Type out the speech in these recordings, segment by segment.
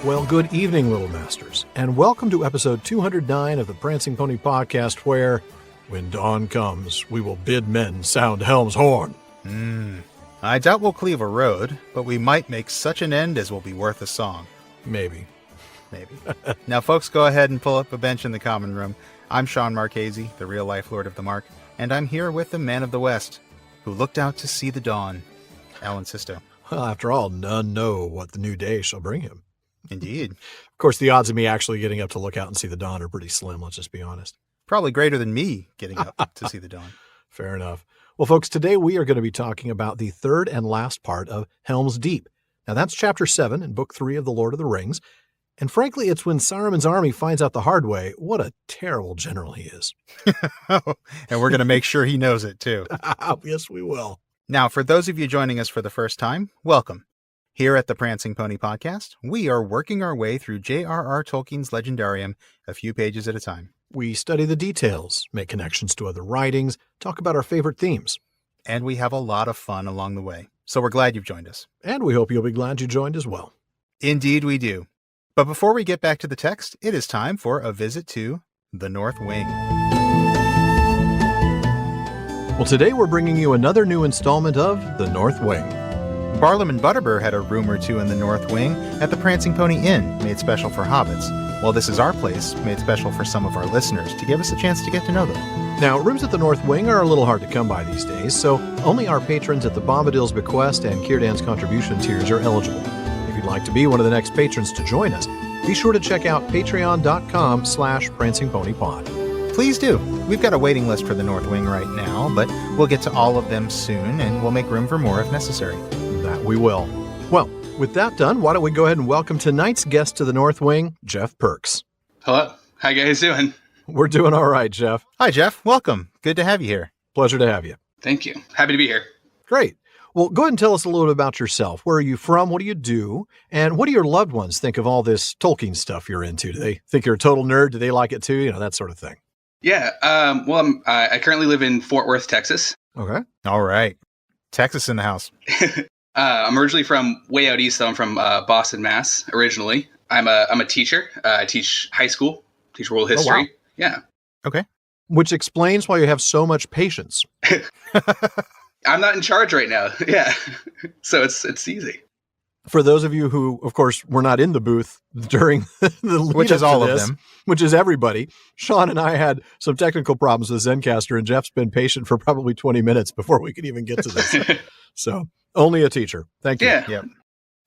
Well, good evening, Little Masters, and welcome to episode 209 of the Prancing Pony Podcast, where, when dawn comes, we will bid men sound Helm's horn. I doubt we'll cleave a road, but we might make such an end as will be worth a song. Maybe. Now, folks, go ahead and pull up a bench in the common room. I'm Sean Marchese, the real-life Lord of the Mark, and I'm here with the man of the West, who looked out to see the dawn, Alan Sisto. Well, after all, none know what the new day shall bring him. Indeed. Of course, the odds of me actually getting up to look out and see the dawn are pretty slim, let's just be honest. Probably greater than me getting up to see the dawn. Fair enough. Well, folks, today we are going to be talking about the third and last part of Helm's Deep. Now, that's Chapter 7 in Book 3 of The Lord of the Rings. And frankly, it's when Saruman's army finds out the hard way what a terrible general he is. And we're going to make sure he knows it, too. Yes, we will. Now, for those of you joining us for the first time, welcome. Here at the Prancing Pony Podcast, we are working our way through J.R.R. Tolkien's Legendarium a few pages at a time. We study the details, make connections to other writings, talk about our favorite themes. And we have a lot of fun along the way. So we're glad you've joined us. And we hope you'll be glad you joined as well. Indeed we do. But before we get back to the text, it is time for a visit to the North Wing. Well, today we're bringing you another new installment of The North Wing. Barlam and Butterbur had a room or two in the North Wing at the Prancing Pony Inn, made special for hobbits. Well, this is our place, made special for some of our listeners, to give us a chance to get to know them. Now, rooms at the North Wing are a little hard to come by these days, so only our patrons at the Bombadil's Bequest and Círdan's Contribution tiers are eligible. If you'd like to be one of the next patrons to join us, be sure to check out patreon.com/prancingponypod. Please do. We've got a waiting list for the North Wing right now, but we'll get to all of them soon, and we'll make room for more if necessary. That we will. Well, with that done, why don't we go ahead and welcome tonight's guest to the North Wing, Jeff Perks. Hello. How you guys doing? We're doing all right, Jeff. Hi, Jeff. Welcome. Good to have you here. Pleasure to have you. Thank you. Happy to be here. Great. Well, go ahead and tell us a little bit about yourself. Where are you from? What do you do? And what do your loved ones think of all this Tolkien stuff you're into? Do they think you're a total nerd? Do they like it too? You know, that sort of thing. Yeah. I currently live in Fort Worth, Texas. Okay. All right. Texas in the house. I'm originally from way out east, though. I'm from Boston, Mass. Originally, I'm a teacher. I teach high school, teach world history. Oh, wow. Yeah. Okay. Which explains why you have so much patience. I'm not in charge right now. Yeah. So it's easy. For those of you who, of course, were not in the booth during the lead Which is up to all this, of them. Which is everybody, Sean and I had some technical problems with Zencastr, and Jeff's been patient for probably 20 minutes before we could even get to this. So, only a teacher. Thank you. Yeah. Yep.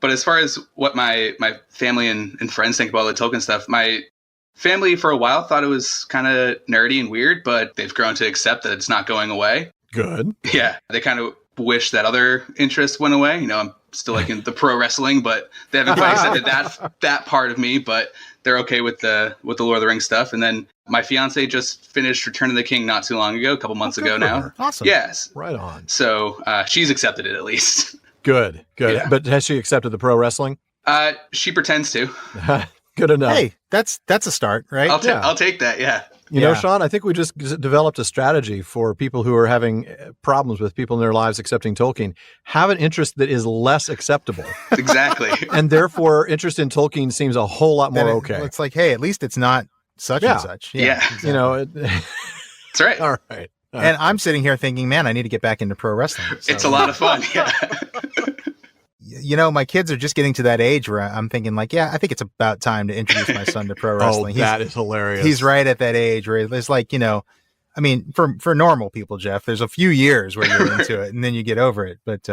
But as far as what my family and friends think about all the Tolkien stuff, my family for a while thought it was kind of nerdy and weird, but they've grown to accept that it's not going away. Good. Yeah. They kind of wish that other interests went away. You know, I'm still like in the pro wrestling, but they haven't quite accepted that part of me, but they're okay with the Lord of the Rings stuff. And then my fiance just finished Return of the King not too long ago, a couple months ago now. Her. Awesome. Yes. Right on. So she's accepted it at least. Good. Yeah. But has she accepted the pro wrestling? She pretends to. Good enough. Hey, that's a start, right? I'll take that. Yeah. You know, Sean, I think we just developed a strategy for people who are having problems with people in their lives accepting Tolkien. Have an interest that is less acceptable. Exactly. And therefore, interest in Tolkien seems a whole lot more okay. It's like, hey, at least it's not such and such. Yeah. Exactly. You know, That's right. All right. And I'm sitting here thinking, man, I need to get back into pro wrestling. So, It's a lot of fun. Yeah. You know, my kids are just getting to that age where I'm thinking like, yeah, I think it's about time to introduce my son to pro wrestling. That is hilarious. He's right at that age where it's like, you know, I mean, for normal people, Jeff, there's a few years where you're into it and then you get over it. But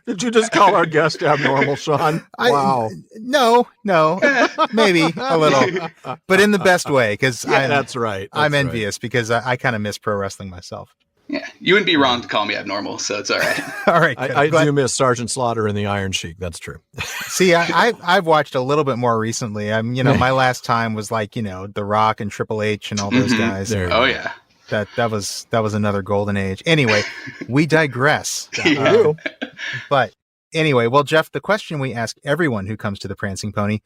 did you just call our guest abnormal, Sean? Wow. No, maybe a little, but in the best way. Because that's right. I'm envious because I kind of miss pro wrestling myself. Yeah. You wouldn't be wrong to call me abnormal, so it's all right. All right. I do miss Sergeant Slaughter and the Iron Sheik. That's true. See, I've watched a little bit more recently. My last time was like, The Rock and Triple H and all those guys. Yeah. That was another golden age. Anyway, we digress. But anyway, well, Jeff, the question we ask everyone who comes to the Prancing Pony: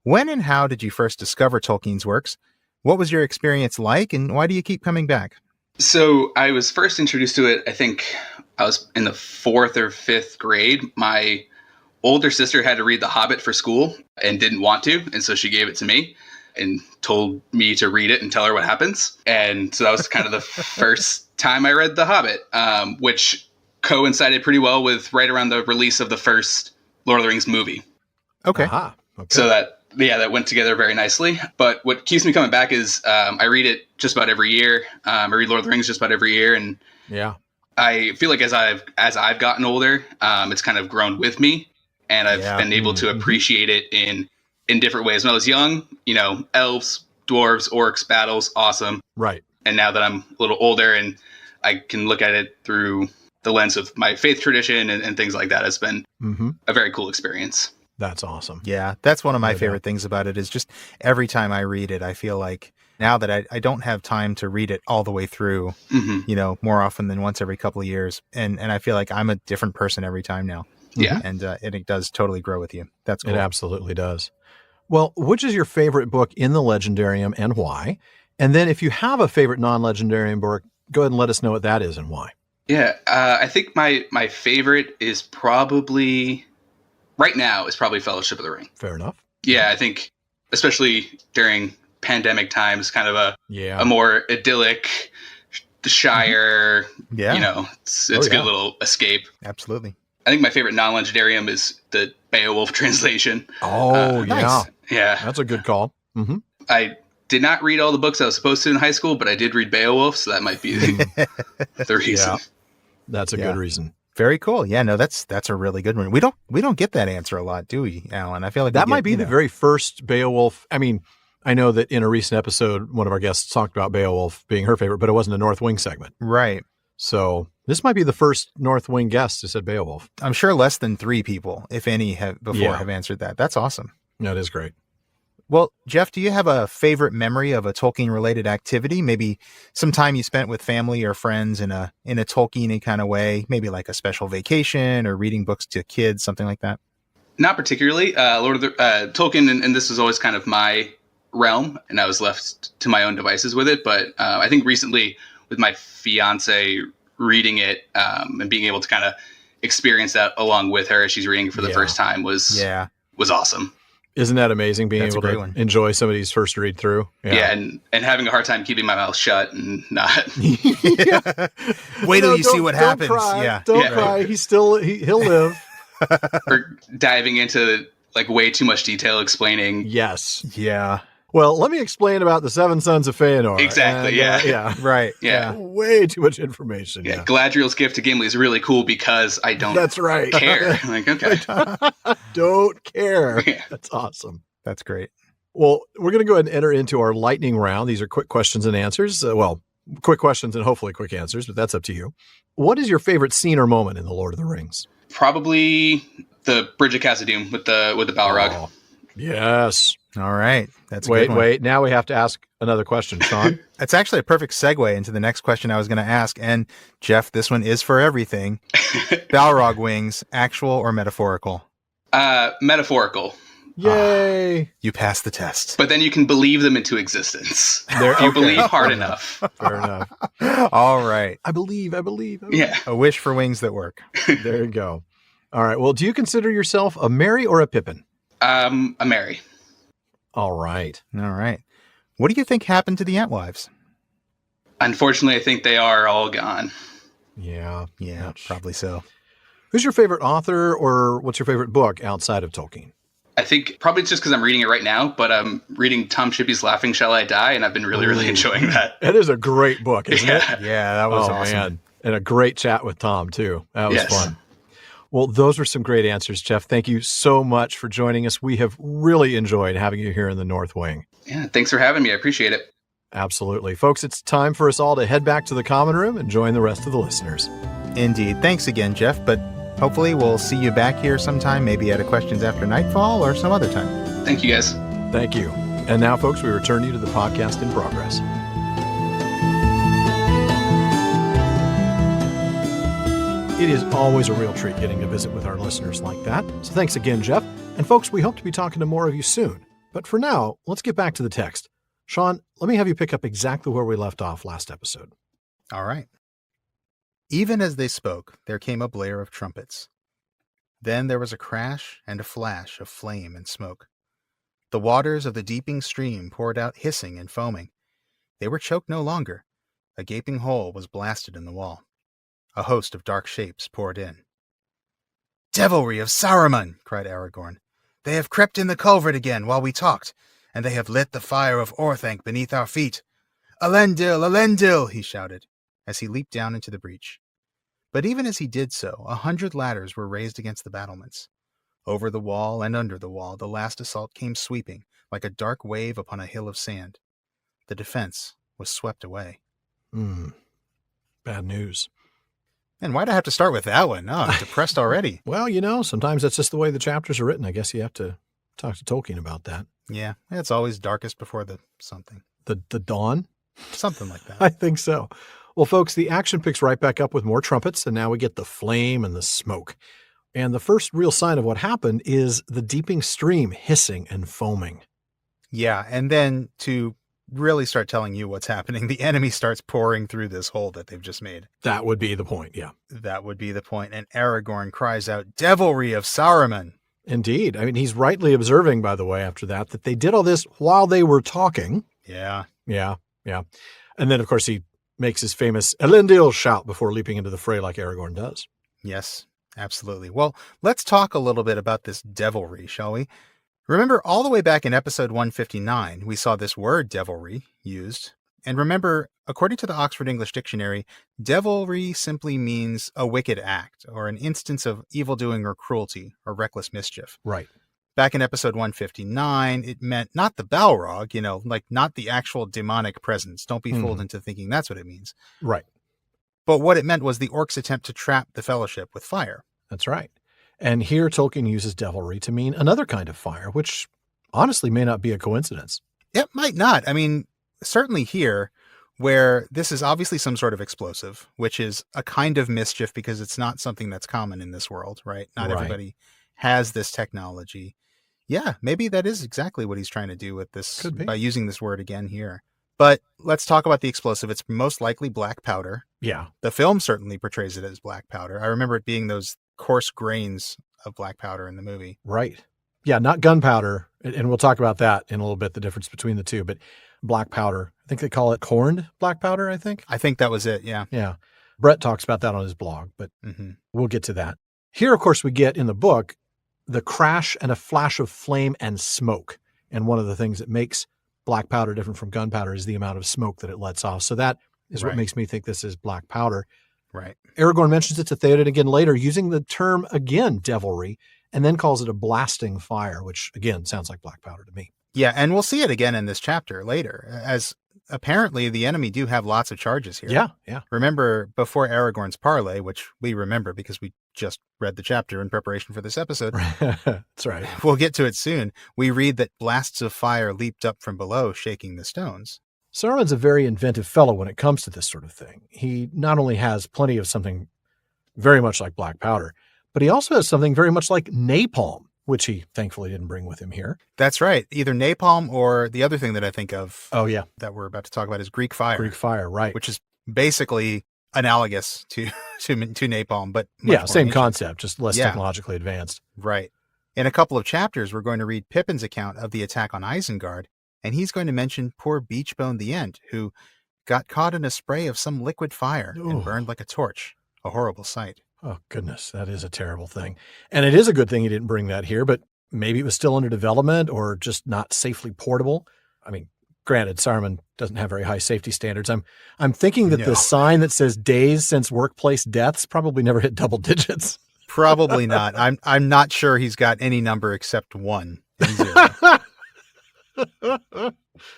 when and how did you first discover Tolkien's works? What was your experience like, and why do you keep coming back? So I was first introduced to it, I think I was in the 4th or 5th grade. My older sister had to read The Hobbit for school and didn't want to. And so she gave it to me and told me to read it and tell her what happens. And so that was kind of the first time I read The Hobbit, which coincided pretty well with right around the release of the first Lord of the Rings movie. Okay. Aha. Okay. So that went together very nicely. But what keeps me coming back is I read it just about every year. I read Lord of the Rings just about every year. And yeah, I feel like as I've gotten older, it's kind of grown with me. And I've been able to appreciate it in different ways. When I was young, elves, dwarves, orcs, battles, awesome. Right. And now that I'm a little older and I can look at it through the lens of my faith tradition and things like that, it's been a very cool experience. That's awesome. Yeah, that's one of my favorite things about it is just every time I read it, I feel like now that I don't have time to read it all the way through, more often than once every couple of years. And I feel like I'm a different person every time now. Yeah. And it does totally grow with you. That's cool. It absolutely does. Well, which is your favorite book in the Legendarium and why? And then if you have a favorite non-Legendarium book, go ahead and let us know what that is and why. Yeah, I think my favorite is probably, right now, is probably Fellowship of the Ring. Fair enough. Yeah, I think, especially during pandemic times, kind of a more idyllic, the Shire, it's a good little escape. Absolutely. I think my favorite non-Legendarium is the Beowulf translation. Oh, nice. Yeah. That's a good call. Mm-hmm. I did not read all the books I was supposed to in high school, but I did read Beowulf, so that might be the reason. Yeah. That's a good reason. Very cool. Yeah, no, that's a really good one. We don't get that answer a lot, do we, Alan? I feel like that might be the very first Beowulf. I mean, I know that in a recent episode, one of our guests talked about Beowulf being her favorite, but it wasn't a North Wing segment. Right. So this might be the first North Wing guest who said Beowulf. I'm sure less than 3 people, if any, have answered that. That's awesome. That is great. Well, Jeff, do you have a favorite memory of a Tolkien-related activity? Maybe some time you spent with family or friends in a Tolkien-y kind of way, maybe like a special vacation or reading books to kids, something like that? Not particularly. Tolkien, and this was always kind of my realm, and I was left to my own devices with it. But I think recently with my fiance reading it and being able to kind of experience that along with her as she's reading for the first time was awesome. Isn't that amazing being able to enjoy somebody's first read through? Yeah, and having a hard time keeping my mouth shut and not. Wait till you see what happens. Cry. Don't cry. He'll live. Or diving into like way too much detail explaining. Yes. Yeah. Well, let me explain about the 7 sons of Feanor. Exactly. Yeah. Right. Yeah. Way too much information. Yeah. Galadriel's gift to Gimli is really cool because I don't. That's right. Care. Like, okay. Don't care. Yeah. That's awesome. That's great. Well, we're going to go ahead and enter into our lightning round. These are quick questions and answers. Quick questions and hopefully quick answers, but that's up to you. What is your favorite scene or moment in The Lord of the Rings? Probably the Bridge of Khazad-dûm with the Balrog. Oh, yes. All right. That's a good one. Wait. Now we have to ask another question, Sean. That's actually a perfect segue into the next question I was going to ask. And Jeff, this one is for everything. Balrog wings, actual or metaphorical? Metaphorical. Yay. You passed the test. But then you can believe them into existence. If you believe hard enough. Fair enough. All right. I believe. Yeah. A wish for wings that work. There you go. All right. Well, do you consider yourself a Merry or a Pippin? A Merry. All right. What do you think happened to the Entwives? Unfortunately, I think they are all gone. Yeah, probably so. Who's your favorite author or what's your favorite book outside of Tolkien? I think probably it's just because I'm reading it right now, but I'm reading Tom Shippey's Laughing Shall I Die, and I've been really, really enjoying that. It is a great book, isn't it? Yeah, that was awesome. Man. And a great chat with Tom, too. That was fun. Well, those were some great answers, Jeff. Thank you so much for joining us. We have really enjoyed having you here in the North Wing. Yeah, thanks for having me. I appreciate it. Absolutely. Folks, it's time for us all to head back to the common room and join the rest of the listeners. Indeed. Thanks again, Jeff. But hopefully we'll see you back here sometime, maybe at a Questions After Nightfall or some other time. Thank you, guys. Thank you. And now, folks, we return you to the podcast in progress. It is always a real treat getting to visit with our listeners like that. So thanks again, Jeff. And folks, we hope to be talking to more of you soon. But for now, let's get back to the text. Sean, let me have you pick up exactly where we left off last episode. All right. Even as they spoke, there came a blare of trumpets. Then there was a crash and a flash of flame and smoke. The waters of the deeping stream poured out hissing and foaming. They were choked no longer. A gaping hole was blasted in the wall. A host of dark shapes poured in. "Devilry of Saruman!" cried Aragorn. "They have crept in the culvert again while we talked, and they have lit the fire of Orthanc beneath our feet. Elendil, Elendil!" he shouted, as he leaped down into the breach. But even as he did so, 100 ladders were raised against the battlements. Over the wall and under the wall, the last assault came sweeping, like a dark wave upon a hill of sand. The defense was swept away. Bad news. And why'd I have to start with that one? Oh, I'm depressed already. Well, sometimes that's just the way the chapters are written. I guess you have to talk to Tolkien about that. Yeah, it's always darkest before the something. The dawn? Something like that. I think so. Well, folks, the action picks right back up with more trumpets, and now we get the flame and the smoke. And the first real sign of what happened is the deeping stream hissing and foaming. Yeah, and then to really start telling you what's happening, the enemy starts pouring through this hole that they've just made. That would be the point, yeah. That would be the point. And Aragorn cries out, "Devilry of Saruman!" Indeed. I mean, he's rightly observing, by the way, after that they did all this while they were talking. Yeah. Yeah. And then, of course, he makes his famous Elendil shout before leaping into the fray like Aragorn does. Yes, absolutely. Well, let's talk a little bit about this devilry, shall we? Remember, all the way back in episode 159, we saw this word devilry used. And remember, according to the Oxford English Dictionary, devilry simply means a wicked act or an instance of evildoing or cruelty or reckless mischief. Right. Back in episode 159, it meant not the Balrog, like not the actual demonic presence. Don't be fooled into thinking that's what it means. Right. But what it meant was the orcs' attempt to trap the Fellowship with fire. That's right. And here Tolkien uses devilry to mean another kind of fire, which honestly may not be a coincidence. It might not. I mean, certainly here, where this is obviously some sort of explosive, which is a kind of mischief because it's not something that's common in this world, right? Not everybody has this technology. Yeah, maybe that is exactly what he's trying to do with this by using this word again here. But let's talk about the explosive. It's most likely black powder. Yeah. The film certainly portrays it as black powder. I remember it being those coarse grains of black powder in the movie. Right. Yeah, not gunpowder. And we'll talk about that in a little bit, the difference between the two. But black powder, I think they call it corned black powder, I think. I think that was it, yeah. Yeah. Brett talks about that on his blog, but we'll get to that. Here, of course, we get in the book the crash and a flash of flame and smoke. And one of the things that makes black powder different from gunpowder is the amount of smoke that it lets off. So that is what makes me think this is black powder. Right. Aragorn mentions it to Théoden again later, using the term again, devilry, and then calls it a blasting fire, which again sounds like black powder to me. Yeah, and we'll see it again in this chapter later, as apparently the enemy do have lots of charges here. Yeah. Remember, before Aragorn's parley, which we remember because we just read the chapter in preparation for this episode. That's right. We'll get to it soon. We read that blasts of fire leaped up from below, shaking the stones. Saruman's a very inventive fellow when it comes to this sort of thing. He not only has plenty of something very much like black powder, but he also has something very much like napalm, which he thankfully didn't bring with him here. That's right. Either napalm or the other thing that I think of that we're about to talk about is Greek fire. Greek fire, right. Which is basically analogous to napalm, but same concept, just less technologically advanced. Right. In a couple of chapters, we're going to read Pippin's account of the attack on Isengard, and he's going to mention poor Beachbone the Ent, who got caught in a spray of some liquid fire and burned like a torch. A horrible sight. Oh, goodness, that is a terrible thing. And it is a good thing he didn't bring that here, but maybe it was still under development or just not safely portable. I mean, granted, Saruman doesn't have very high safety standards. I'm thinking that the sign that says days since workplace deaths probably never hit double digits. Probably not. I'm not sure he's got any number except 1 and 0.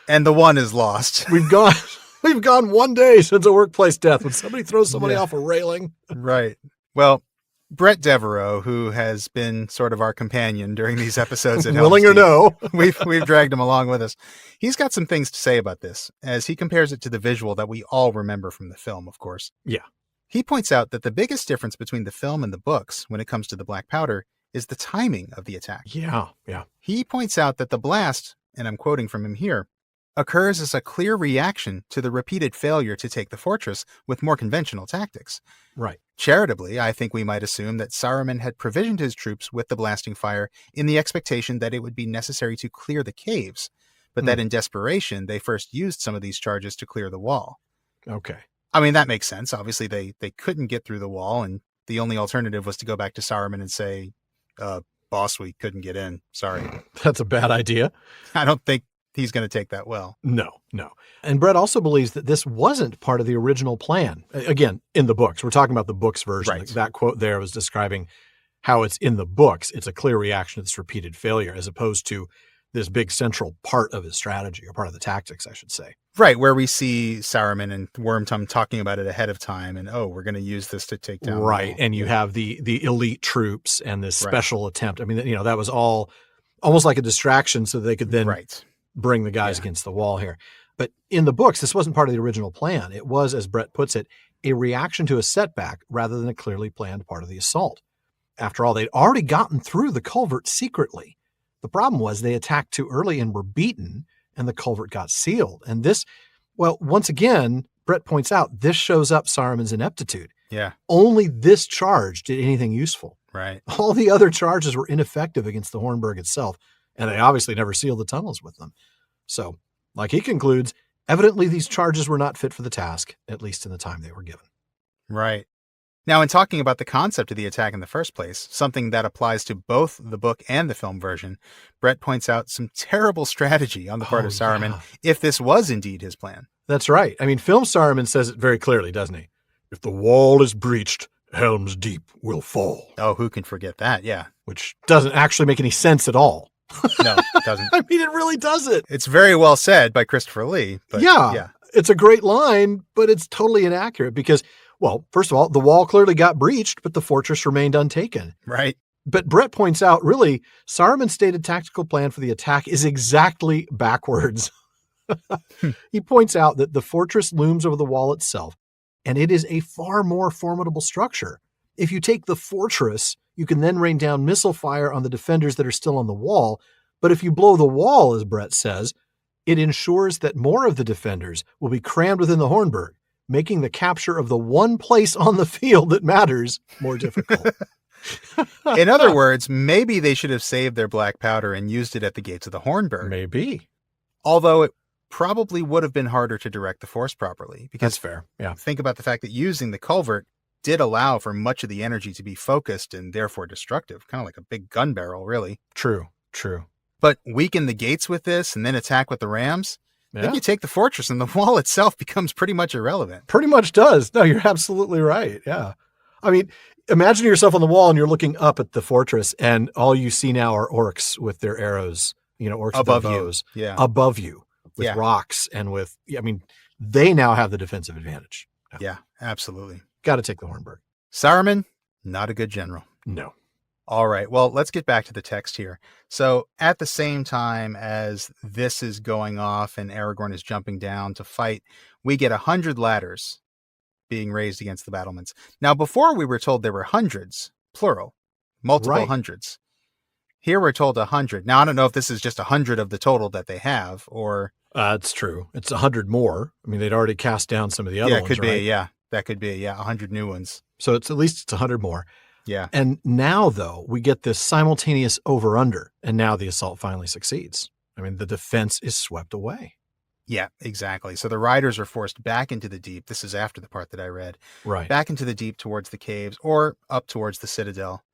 And the 1 is lost. We've gone 1 day since a workplace death when somebody throws somebody off a railing. Right. Well, Brett Devereaux, who has been sort of our companion during these episodes, willing or no, we've dragged him along with us. He's got some things to say about this, as he compares it to the visual that we all remember from the film, of course. Yeah. He points out that the biggest difference between the film and the books when it comes to the black powder is the timing of the attack. Yeah. He points out that the blast, and I'm quoting from him here, occurs as a clear reaction to the repeated failure to take the fortress with more conventional tactics. Right. Charitably, I think we might assume that Saruman had provisioned his troops with the blasting fire in the expectation that it would be necessary to clear the caves, but that in desperation, they first used some of these charges to clear the wall. Okay. I mean, that makes sense. Obviously, they couldn't get through the wall, and the only alternative was to go back to Saruman and say, boss, we couldn't get in. Sorry. That's a bad idea. I don't think he's going to take that well. No. And Brett also believes that this wasn't part of the original plan. Again, in the books. We're talking about the books version. Right. That quote there was describing how it's in the books. It's a clear reaction to this repeated failure as opposed to this big central part of his strategy, or part of the tactics, I should say. Right, where we see Saruman and Wormtongue talking about it ahead of time, and we're going to use this to take down. Right, and you have the elite troops and this special attempt. I mean, that was all almost like a distraction so they could then bring the guys against the wall here. But in the books, this wasn't part of the original plan. It was, as Brett puts it, a reaction to a setback rather than a clearly planned part of the assault. After all, they'd already gotten through the culvert secretly. The problem was they attacked too early and were beaten, and the culvert got sealed. And this, well, once again, Brett points out, this shows up Saruman's ineptitude. Yeah. Only this charge did anything useful. Right. All the other charges were ineffective against the Hornburg itself, and they obviously never sealed the tunnels with them. So, like he concludes, evidently these charges were not fit for the task, at least in the time they were given. Right. Now, in talking about the concept of the attack in the first place, something that applies to both the book and the film version, Brett points out some terrible strategy on the part of Saruman, if this was indeed his plan. That's right. I mean, film Saruman says it very clearly, doesn't he? If the wall is breached, Helm's Deep will fall. Oh, who can forget that? Yeah. Which doesn't actually make any sense at all. No, it doesn't. I mean, it really doesn't. It's very well said by Christopher Lee. But yeah. It's a great line, but it's totally inaccurate because, well, first of all, the wall clearly got breached, but the fortress remained untaken. Right. But Brett points out, really, Saruman's stated tactical plan for the attack is exactly backwards. He points out that the fortress looms over the wall itself, and it is a far more formidable structure. If you take the fortress, you can then rain down missile fire on the defenders that are still on the wall. But if you blow the wall, as Brett says, it ensures that more of the defenders will be crammed within the Hornburg, making the capture of the one place on the field that matters more difficult. In other words, maybe they should have saved their black powder and used it at the gates of the Hornburg. Maybe. Although it probably would have been harder to direct the force properly. Because that's fair. Yeah. Think about the fact that using the culvert did allow for much of the energy to be focused and therefore destructive, kind of like a big gun barrel, really. True. But weaken the gates with this and then attack with the rams, then you take the fortress and the wall itself becomes pretty much irrelevant. Pretty much does. No, you're absolutely right. Yeah. I mean, imagine yourself on the wall and you're looking up at the fortress and all you see now are orcs with their arrows, orcs above with their bows, above you with rocks and with, they now have the defensive advantage. Yeah, absolutely. Got to take the Hornburg. Saruman, not a good general. No. All right. Well, let's get back to the text here. So at the same time as this is going off and Aragorn is jumping down to fight, we get 100 ladders being raised against the battlements. Now, before we were told there were hundreds, plural, multiple hundreds. Here we're told 100. Now, I don't know if this is just 100 of the total that they have or... it's true. It's 100 more. I mean, they'd already cast down some of the other ones, Yeah, it could right? be. Yeah, that could be. Yeah, 100 new ones. So it's 100 more. Yeah. And now, though, we get this simultaneous over-under, and now the assault finally succeeds. I mean, the defense is swept away. Yeah, exactly. So the riders are forced back into the deep. This is after the part that I read. Right. Back into the deep towards the caves or up towards the citadel.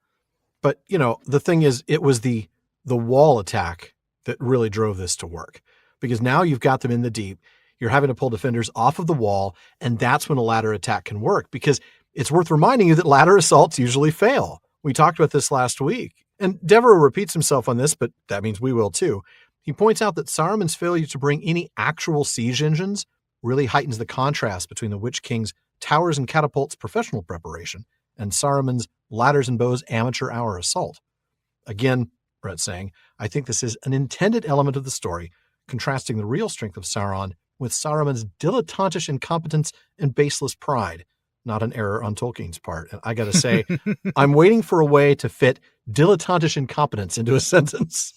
But, the thing is, it was the wall attack that really drove this to work. Because now you've got them in the deep. You're having to pull defenders off of the wall, and that's when a ladder attack can work. Because it's worth reminding you that ladder assaults usually fail. We talked about this last week. And Devereux repeats himself on this, but that means we will too. He points out that Saruman's failure to bring any actual siege engines really heightens the contrast between the Witch King's towers and catapults professional preparation and Saruman's ladders and bows amateur hour assault. Again, Brett's saying, I think this is an intended element of the story, contrasting the real strength of Sauron with Saruman's dilettantish incompetence and baseless pride. Not an error on Tolkien's part. And I got to say, I'm waiting for a way to fit dilettantish incompetence into a sentence.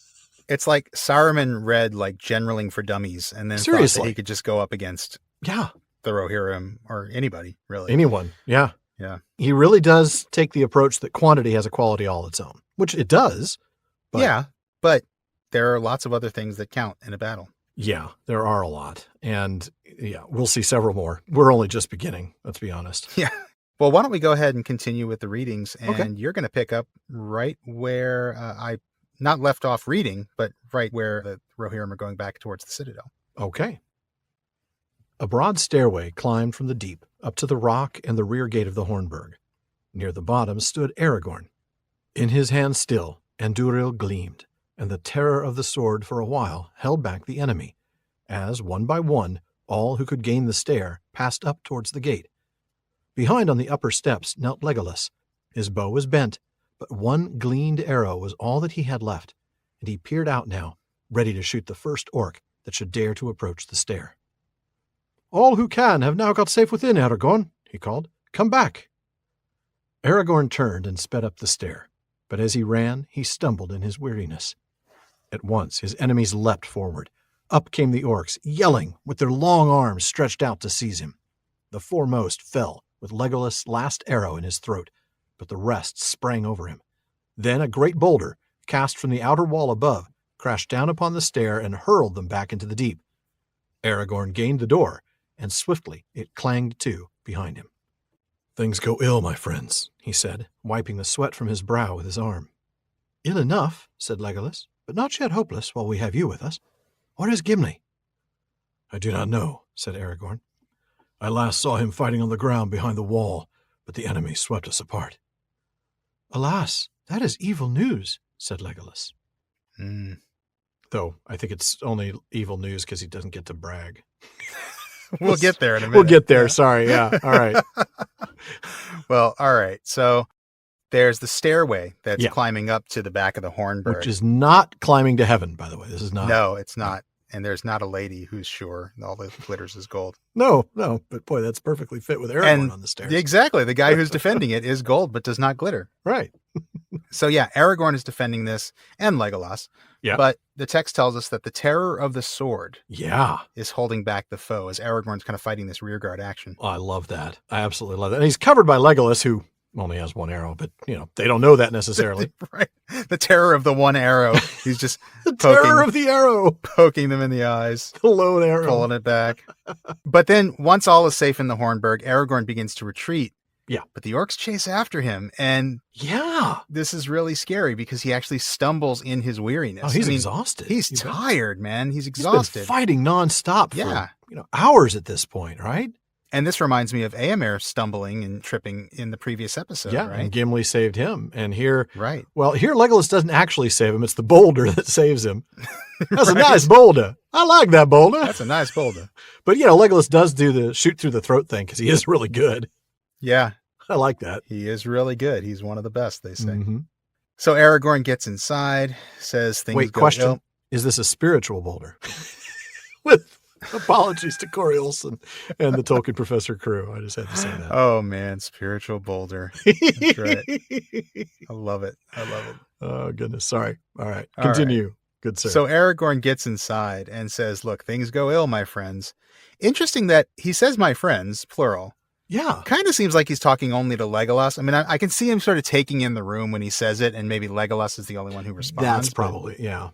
It's like Saruman read like Generaling for Dummies and then thought Seriously. that he could just go up against Yeah. the Rohirrim or anybody, really. Anyone. Yeah. Yeah. He really does take the approach that quantity has a quality all its own, which it does. But Yeah, but there are lots of other things that count in a battle. yeah, there are a lot. And yeah, we'll see several more. We're only just beginning, let's be honest. Yeah. Well, why don't we go ahead and continue with the readings, and Okay. you're going to pick up right where I not left off reading, but right where the Rohirrim are going back towards the Citadel. Okay. A broad stairway climbed from the deep up to the rock and the rear gate of the Hornburg. Near the bottom stood Aragorn. In his hand still, Andúril gleamed, and the terror of the sword for a while held back the enemy, as, one by one, all who could gain the stair passed up towards the gate. Behind on the upper steps knelt Legolas. His bow was bent, but one gleamed arrow was all that he had left, and he peered out now, ready to shoot the first orc that should dare to approach the stair. "All who can have now got safe within, Aragorn," he called. "Come back." Aragorn turned and sped up the stair, but as he ran, he stumbled in his weariness. At once his enemies leapt forward. Up came the orcs, yelling, with their long arms stretched out to seize him. The foremost fell, with Legolas' last arrow in his throat, but the rest sprang over him. Then a great boulder, cast from the outer wall above, crashed down upon the stair and hurled them back into the deep. Aragorn gained the door, and swiftly it clanged to behind him. "Things go ill, my friends," he said, wiping the sweat from his brow with his arm. "Ill enough," said Legolas, "but not yet hopeless while we have you with us. Where is Gimli?" "I do not know," said Aragorn. "I last saw him fighting on the ground behind the wall, but the enemy swept us apart." "Alas, that is evil news," said Legolas. Though I think it's only evil news because he doesn't get to brag. We'll get there in a minute. We'll get there. Yeah. Sorry. Yeah. All right. Well, all right. So there's the stairway that's Yeah. climbing up to the back of the Hornburg. Which is not climbing to heaven, by the way. This is not. No, it's not. And there's not a lady who's sure all the glitters is gold. No. But boy, that's perfectly fit with Aragorn And on the stairs. Exactly. The guy who's defending it is gold, but does not glitter. Right. So yeah, Aragorn is defending this, and Legolas. Yeah. But the text tells us that the terror of the sword Yeah. is holding back the foe as Aragorn's kind of fighting this rearguard action. Oh, I love that. I absolutely love that. And he's covered by Legolas, who only has one arrow, but they don't know that necessarily. Right. The terror of the one arrow. He's just The terror of the arrow. poking them in the eyes, The lone arrow. pulling it back. But then once all is safe in the Hornburg, Aragorn begins to retreat. Yeah. But the orcs chase after him, and Yeah. this is really scary because he actually stumbles in his weariness. Oh, he's exhausted. He's You bet. tired, man. He's He's exhausted. been fighting nonstop for Yeah. hours at this point, right? And this reminds me of Éomer stumbling and tripping in the previous episode, Yeah, right? and Gimli saved him. And here Right. Legolas doesn't actually save him. It's the boulder that saves him. That's a Right. nice boulder. I like that boulder. That's a nice boulder. But, Legolas does do the shoot through the throat thing because he is really good. Yeah, I like that. he is really good. He's one of the best, they say. Mhm. So Aragorn gets inside, says things Wait, go question. ill. Is this a spiritual boulder? With apologies to Corey Olson and the Tolkien Professor crew. I just had to say that. Oh, man, spiritual boulder. That's right. I love it. Oh, goodness. Sorry. All right. All right. Continue. Good sir. So Aragorn gets inside and says, look, things go ill, my friends. Interesting that he says my friends, plural. yeah. Kind of seems like he's talking only to Legolas. I mean, I can see him sort of taking in the room when he says it, and maybe Legolas is the only one who responds. That's probably, yeah.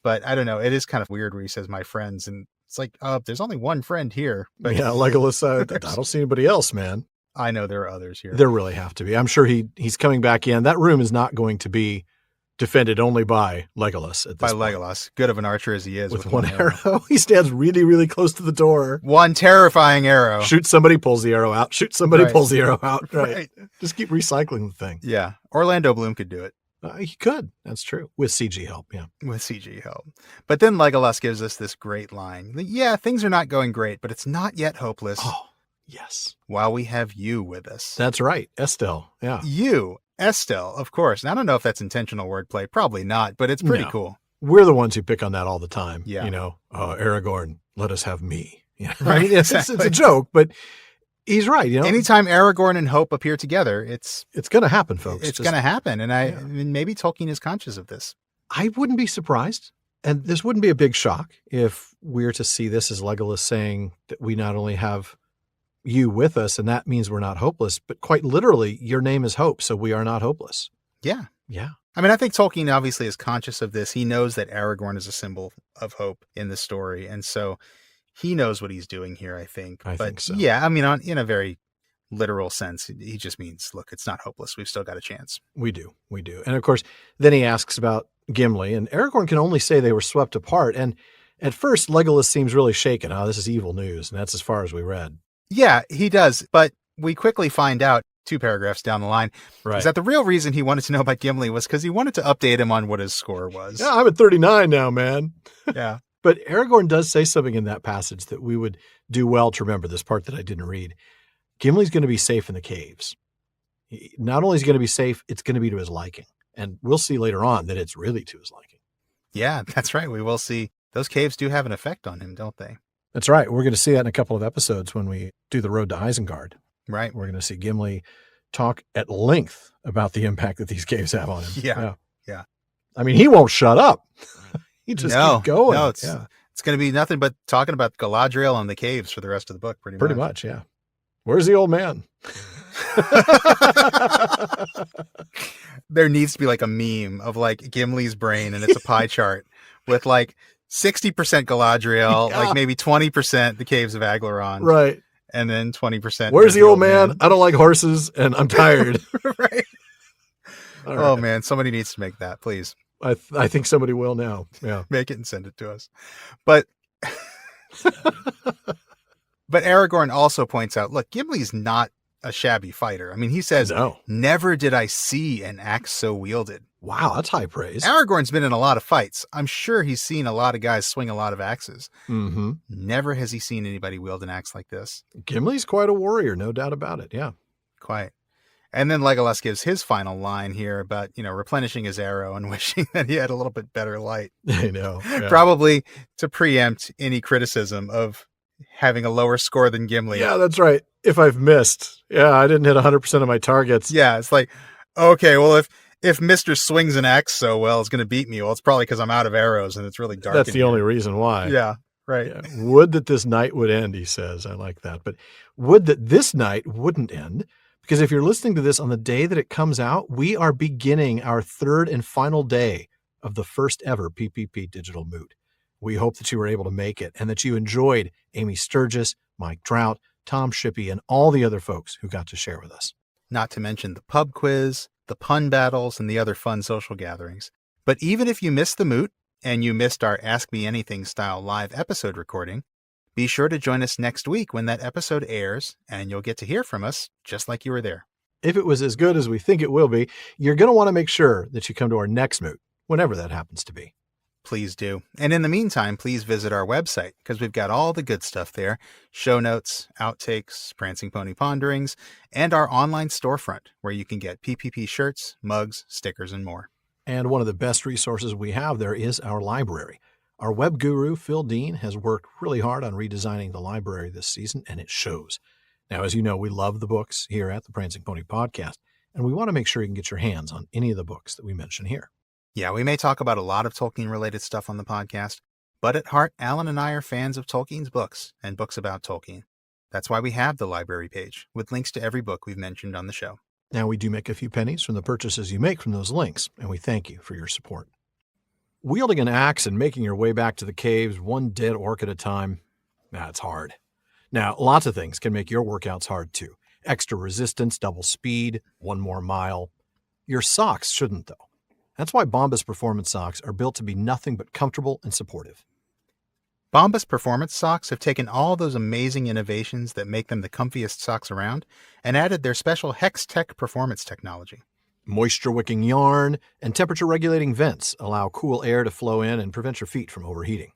But I don't know. It is kind of weird where he says my friends, and it's like, there's only one friend here. But Yeah, Legolas, I don't see anybody else, man. I know there are others here. There really have to be. I'm sure he's coming back in. That room is not going to be defended only by Legolas at this By point. Legolas, good of an archer as he is. With one arrow. He stands really, really close to the door. One terrifying arrow. Shoot somebody, pulls the arrow out. Shoot somebody, Right. pulls the arrow out. Right. Right. Just keep recycling the thing. Yeah. Orlando Bloom could do it He could. That's true. With CG help. Yeah. with CG help. But then Legolas gives us this great line. Yeah, things are not going great, but it's not yet hopeless Oh, yes. while we have you with us. That's right. Estelle. Yeah. You, Estelle, of course. And I don't know if that's intentional wordplay. Probably not, but it's pretty No. cool. We're the ones who pick on that all the time. Yeah. Aragorn, let us have me. Yeah. Right, I mean, it's exactly. a joke, but he's right. Anytime Aragorn and Hope appear together, it's going to happen, folks. it's Just- going to happen. And Yeah. I mean, maybe Tolkien is conscious of this. I wouldn't be surprised. And this wouldn't be a big shock if we're to see this as Legolas saying that we not only have you with us, and that means we're not hopeless, but quite literally, your name is Hope, so we are not hopeless. Yeah. Yeah. I mean, I think Tolkien obviously is conscious of this. He knows that Aragorn is a symbol of hope in the story. And so he knows what he's doing here, I think. I think so. Yeah, I mean, in a very literal sense, he just means, look, it's not hopeless. We've still got a chance. We do. And of course, then he asks about Gimli, and Aragorn can only say they were swept apart. And at first, Legolas seems really shaken. Oh, this is evil news. And that's as far as we read. Yeah, he does. But we quickly find out 2 paragraphs down the line Right. is that the real reason he wanted to know about Gimli was because he wanted to update him on what his score was. Yeah, I'm at 39 now, man. Yeah. But Aragorn does say something in that passage that we would do well to remember, this part that I didn't read. Gimli's going to be safe in the caves. Not only is he going to be safe, it's going to be to his liking. And we'll see later on that it's really to his liking. Yeah, that's right. We will see. Those caves do have an effect on him, don't they? That's right. We're going to see that in a couple of episodes when we do the Road to Isengard. Right. We're going to see Gimli talk at length about the impact that these caves have on him. Yeah. I mean, he won't shut up. He just keep going. No, it's going to be nothing but talking about Galadriel and the caves for the rest of the book, pretty much. Yeah. Where's the old man? There needs to be like a meme of like Gimli's brain, and it's a pie chart with like 60% Galadriel, like maybe 20% the caves of Aglaron. Right. And then 20%. Where's the old man? I don't like horses and I'm tired. Right. All Oh right. man, somebody needs to make that, please. I think somebody will now. Yeah. Make it and send it to us. But but Aragorn also points out, look, Gimli's not a shabby fighter. I mean, he says, No. never did I see an axe so wielded. Wow, that's high praise. Aragorn's been in a lot of fights. I'm sure he's seen a lot of guys swing a lot of axes. Mm-hmm. Never has he seen anybody wield an axe like this. Gimli's quite a warrior, no doubt about it. Yeah. Quite. And then Legolas gives his final line here about, replenishing his arrow and wishing that he had a little bit better light. I know. Yeah. Probably to preempt any criticism of having a lower score than Gimli. Yeah, that's right. If I've missed. Yeah, I didn't hit 100% of my targets. Yeah, it's like, okay, well, if Mr. swings an axe so well, it's going to beat me. Well, it's probably because I'm out of arrows and it's really dark. That's the only reason why. Yeah, right. Yeah. Would that this night would end, he says. I like that. But would that this night wouldn't end. Because if you're listening to this on the day that it comes out, we are beginning our third and final day of the first ever PPP Digital Moot. We hope that you were able to make it and that you enjoyed Amy Sturgis, Mike Trout, Tom Shippey, and all the other folks who got to share with us. Not to mention the pub quiz, the pun battles, and the other fun social gatherings. But even if you missed the moot and you missed our Ask Me Anything style live episode recording, be sure to join us next week when that episode airs, and you'll get to hear from us just like you were there. If it was as good as we think it will be, you're going to want to make sure that you come to our next moot, whenever that happens to be. Please do. And in the meantime, please visit our website because we've got all the good stuff there. Show notes, outtakes, Prancing Pony Ponderings, and our online storefront where you can get PPP shirts, mugs, stickers, and more. And one of the best resources we have there is our library. Our web guru, Phil Dean, has worked really hard on redesigning the library this season, and it shows. Now, as you know, we love the books here at the Prancing Pony Podcast, and we want to make sure you can get your hands on any of the books that we mention here. Yeah, we may talk about a lot of Tolkien-related stuff on the podcast, but at heart, Alan and I are fans of Tolkien's books and books about Tolkien. That's why we have the library page with links to every book we've mentioned on the show. Now, we do make a few pennies from the purchases you make from those links, and we thank you for your support. Wielding an axe and making your way back to the caves one dead orc at a time, that's hard. Now, lots of things can make your workouts hard too. Extra resistance, double speed, one more mile. Your socks shouldn't, though. That's why Bombas Performance Socks are built to be nothing but comfortable and supportive. Bombas Performance Socks have taken all those amazing innovations that make them the comfiest socks around and added their special Hex Tech performance technology. Moisture-wicking yarn and temperature-regulating vents allow cool air to flow in and prevent your feet from overheating.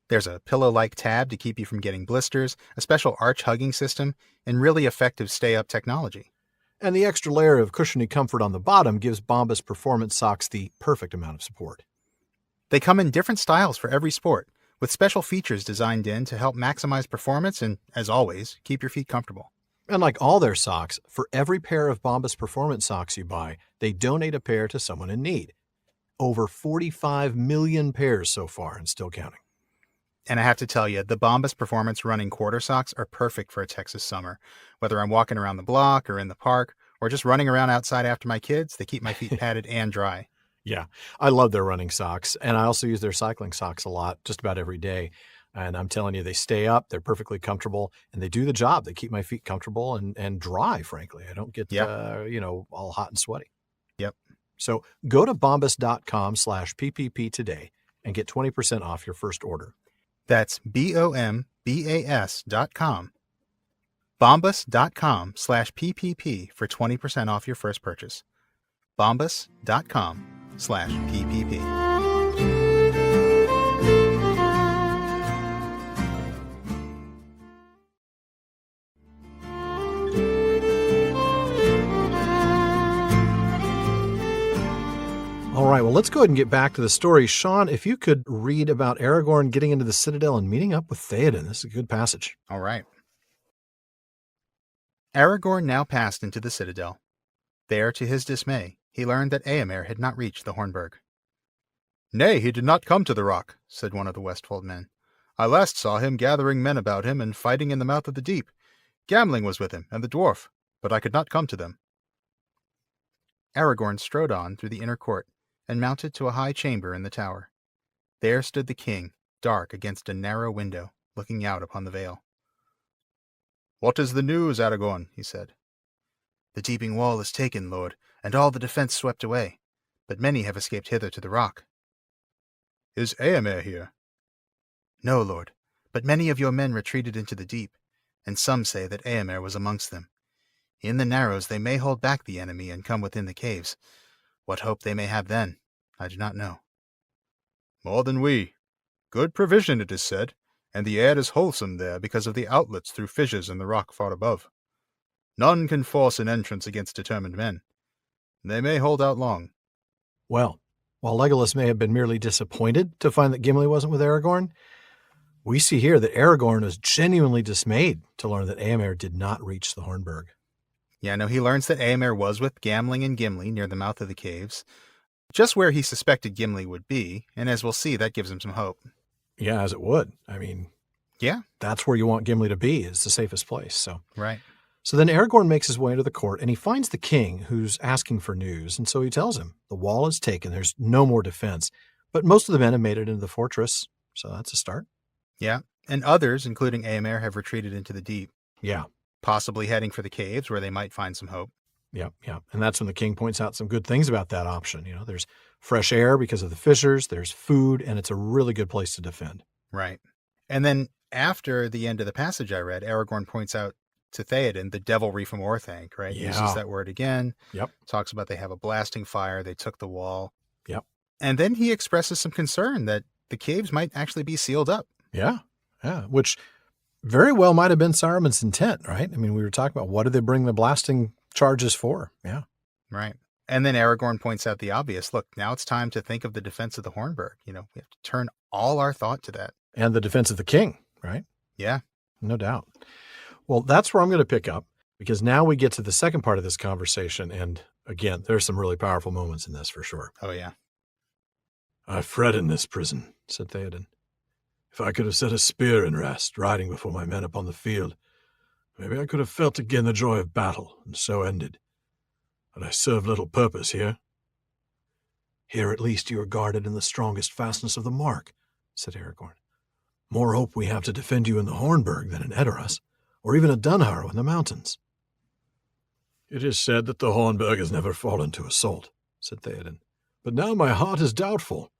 There's a pillow-like tab to keep you from getting blisters, a special arch hugging system, and really effective stay-up technology. And the extra layer of cushiony comfort on the bottom gives Bombas Performance Socks the perfect amount of support. They come in different styles for every sport, with special features designed in to help maximize performance and, as always, keep your feet comfortable. And like all their socks, for every pair of Bombas Performance Socks you buy, they donate a pair to someone in need. over 45 million pairs so far and still counting. And I have to tell you, the Bombas Performance running quarter socks are perfect for a Texas summer. Whether I'm walking around the block or in the park or just running around outside after my kids, they keep my feet padded and dry. Yeah, I love their running socks, and I also use their cycling socks a lot, just about every day. And I'm telling you, they stay up, they're perfectly comfortable, and they do the job. They keep my feet comfortable and dry, frankly. I don't get, all hot and sweaty. Yep. So go to bombas.com/PPP today and get 20% off your first order. That's BOMBAS.com. Bombas.com/PPP for 20% off your first purchase. Bombas.com/PPP. All right, well, let's go ahead and get back to the story. Sean, if you could read about Aragorn getting into the Citadel and meeting up with Théoden. This is a good passage. All right. Aragorn now passed into the Citadel. There, to his dismay, he learned that Éomer had not reached the Hornburg. "Nay, he did not come to the rock," said one of the Westfold men. "I last saw him gathering men about him and fighting in the mouth of the deep. Gamling was with him, and the dwarf, but I could not come to them." Aragorn strode on through the inner court and mounted to a high chamber in the tower. There stood the king, dark against a narrow window, looking out upon the vale. "What is the news, Aragorn?" he said. "The Deeping Wall is taken, lord, and all the defence swept away, but many have escaped hither to the rock." "Is Éomer here?" "No, lord, but many of your men retreated into the deep, and some say that Éomer was amongst them. In the narrows they may hold back the enemy and come within the caves. What hope they may have then, I do not know." "More than we. Good provision, it is said, and the air is wholesome there because of the outlets through fissures in the rock far above. None can force an entrance against determined men. They may hold out long." Well, while Legolas may have been merely disappointed to find that Gimli wasn't with Aragorn, we see here that Aragorn is genuinely dismayed to learn that Éomer did not reach the Hornburg. Yeah, no, he learns that Éomer was with Gamling and Gimli near the mouth of the caves, just where he suspected Gimli would be, and as we'll see, that gives him some hope. Yeah, as it would. I mean, yeah, that's where you want Gimli to be, is the safest place. So right. So then Aragorn makes his way into the court, and he finds the king, who's asking for news, and so he tells him, the wall is taken, there's no more defense, but most of the men have made it into the fortress, so that's a start. Yeah, and others, including Éomer, have retreated into the deep. Yeah. Possibly heading for the caves where they might find some hope. Yeah. And that's when the king points out some good things about that option. You know, there's fresh air because of the fissures, there's food, and it's a really good place to defend. Right. And then after the end of the passage I read, Aragorn points out to Théoden the devilry from Orthanc, right? Yeah. Uses that word again. Yep. Talks about they have a blasting fire, they took the wall. Yep. And then he expresses some concern that the caves might actually be sealed up. Yeah. Which very well might have been Saruman's intent, right? I mean, we were talking about what did they bring the blasting charges for? Yeah. Right. And then Aragorn points out the obvious. Look, now it's time to think of the defense of the Hornburg. You know, we have to turn all our thought to that. And the defense of the king, right? Yeah. No doubt. Well, that's where I'm going to pick up, because now we get to the second part of this conversation. And again, there's some really powerful moments in this for sure. Oh, yeah. "I fret in this prison," said Théoden. "If I could have set a spear in rest, riding before my men upon the field, maybe I could have felt again the joy of battle, and so ended. But I serve little purpose here." "Here at least you are guarded in the strongest fastness of the mark," said Aragorn. "More hope we have to defend you in the Hornburg than in Edoras, or even at Dunharrow in the mountains." "It is said that the Hornburg has never fallen to assault," said Théoden. "But now my heart is doubtful.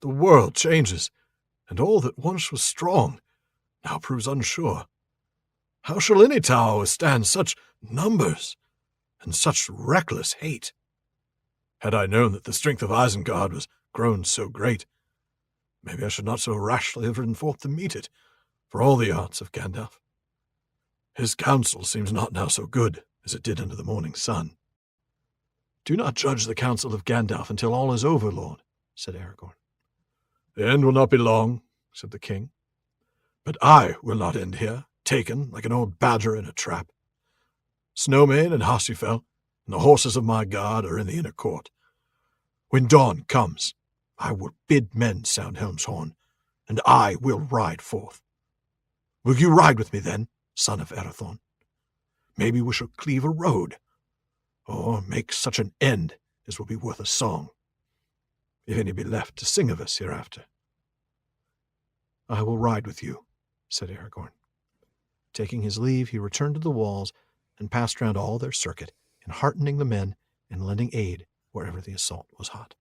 The world changes, and all that once was strong now proves unsure. How shall any tower withstand such numbers and such reckless hate? Had I known that the strength of Isengard was grown so great, maybe I should not so rashly have ridden forth to meet it, for all the arts of Gandalf. His counsel seems not now so good as it did under the morning sun." "Do not judge the counsel of Gandalf until all is over, Lord," said Aragorn. "The end will not be long," said the king. "But I will not end here, taken like an old badger in a trap. Snowmane and Hasufel and the horses of my guard are in the inner court. When dawn comes, I will bid men sound Helm's horn, and I will ride forth. Will you ride with me then, son of Arathorn? Maybe we shall cleave a road, or make such an end as will be worth a song, if any be left to sing of us hereafter. I will ride with you, said Aragorn. Taking his leave, he returned to the walls and passed round all their circuit, enheartening the men and lending aid wherever the assault was hot.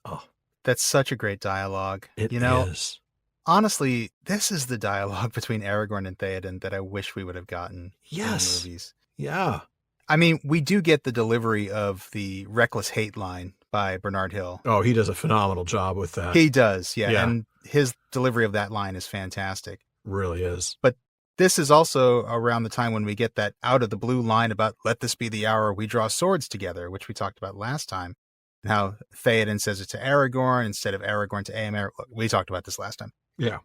Oh, That's such a great dialogue. it You know, is. honestly, this is the dialogue between Aragorn and Théoden that I wish we would have gotten Yes. in the movies. Yeah. I mean, we do get the delivery of the reckless hate line by Bernard Hill. Oh, he does a phenomenal job with that. He does, yeah. Yeah. And his delivery of that line is fantastic. Really is. This is also around the time when we get that out of the blue line about let this be the hour we draw swords together, which we talked about last time. And how Théoden says it to Aragorn instead of Aragorn to Éomer. We talked about this last time. Yeah.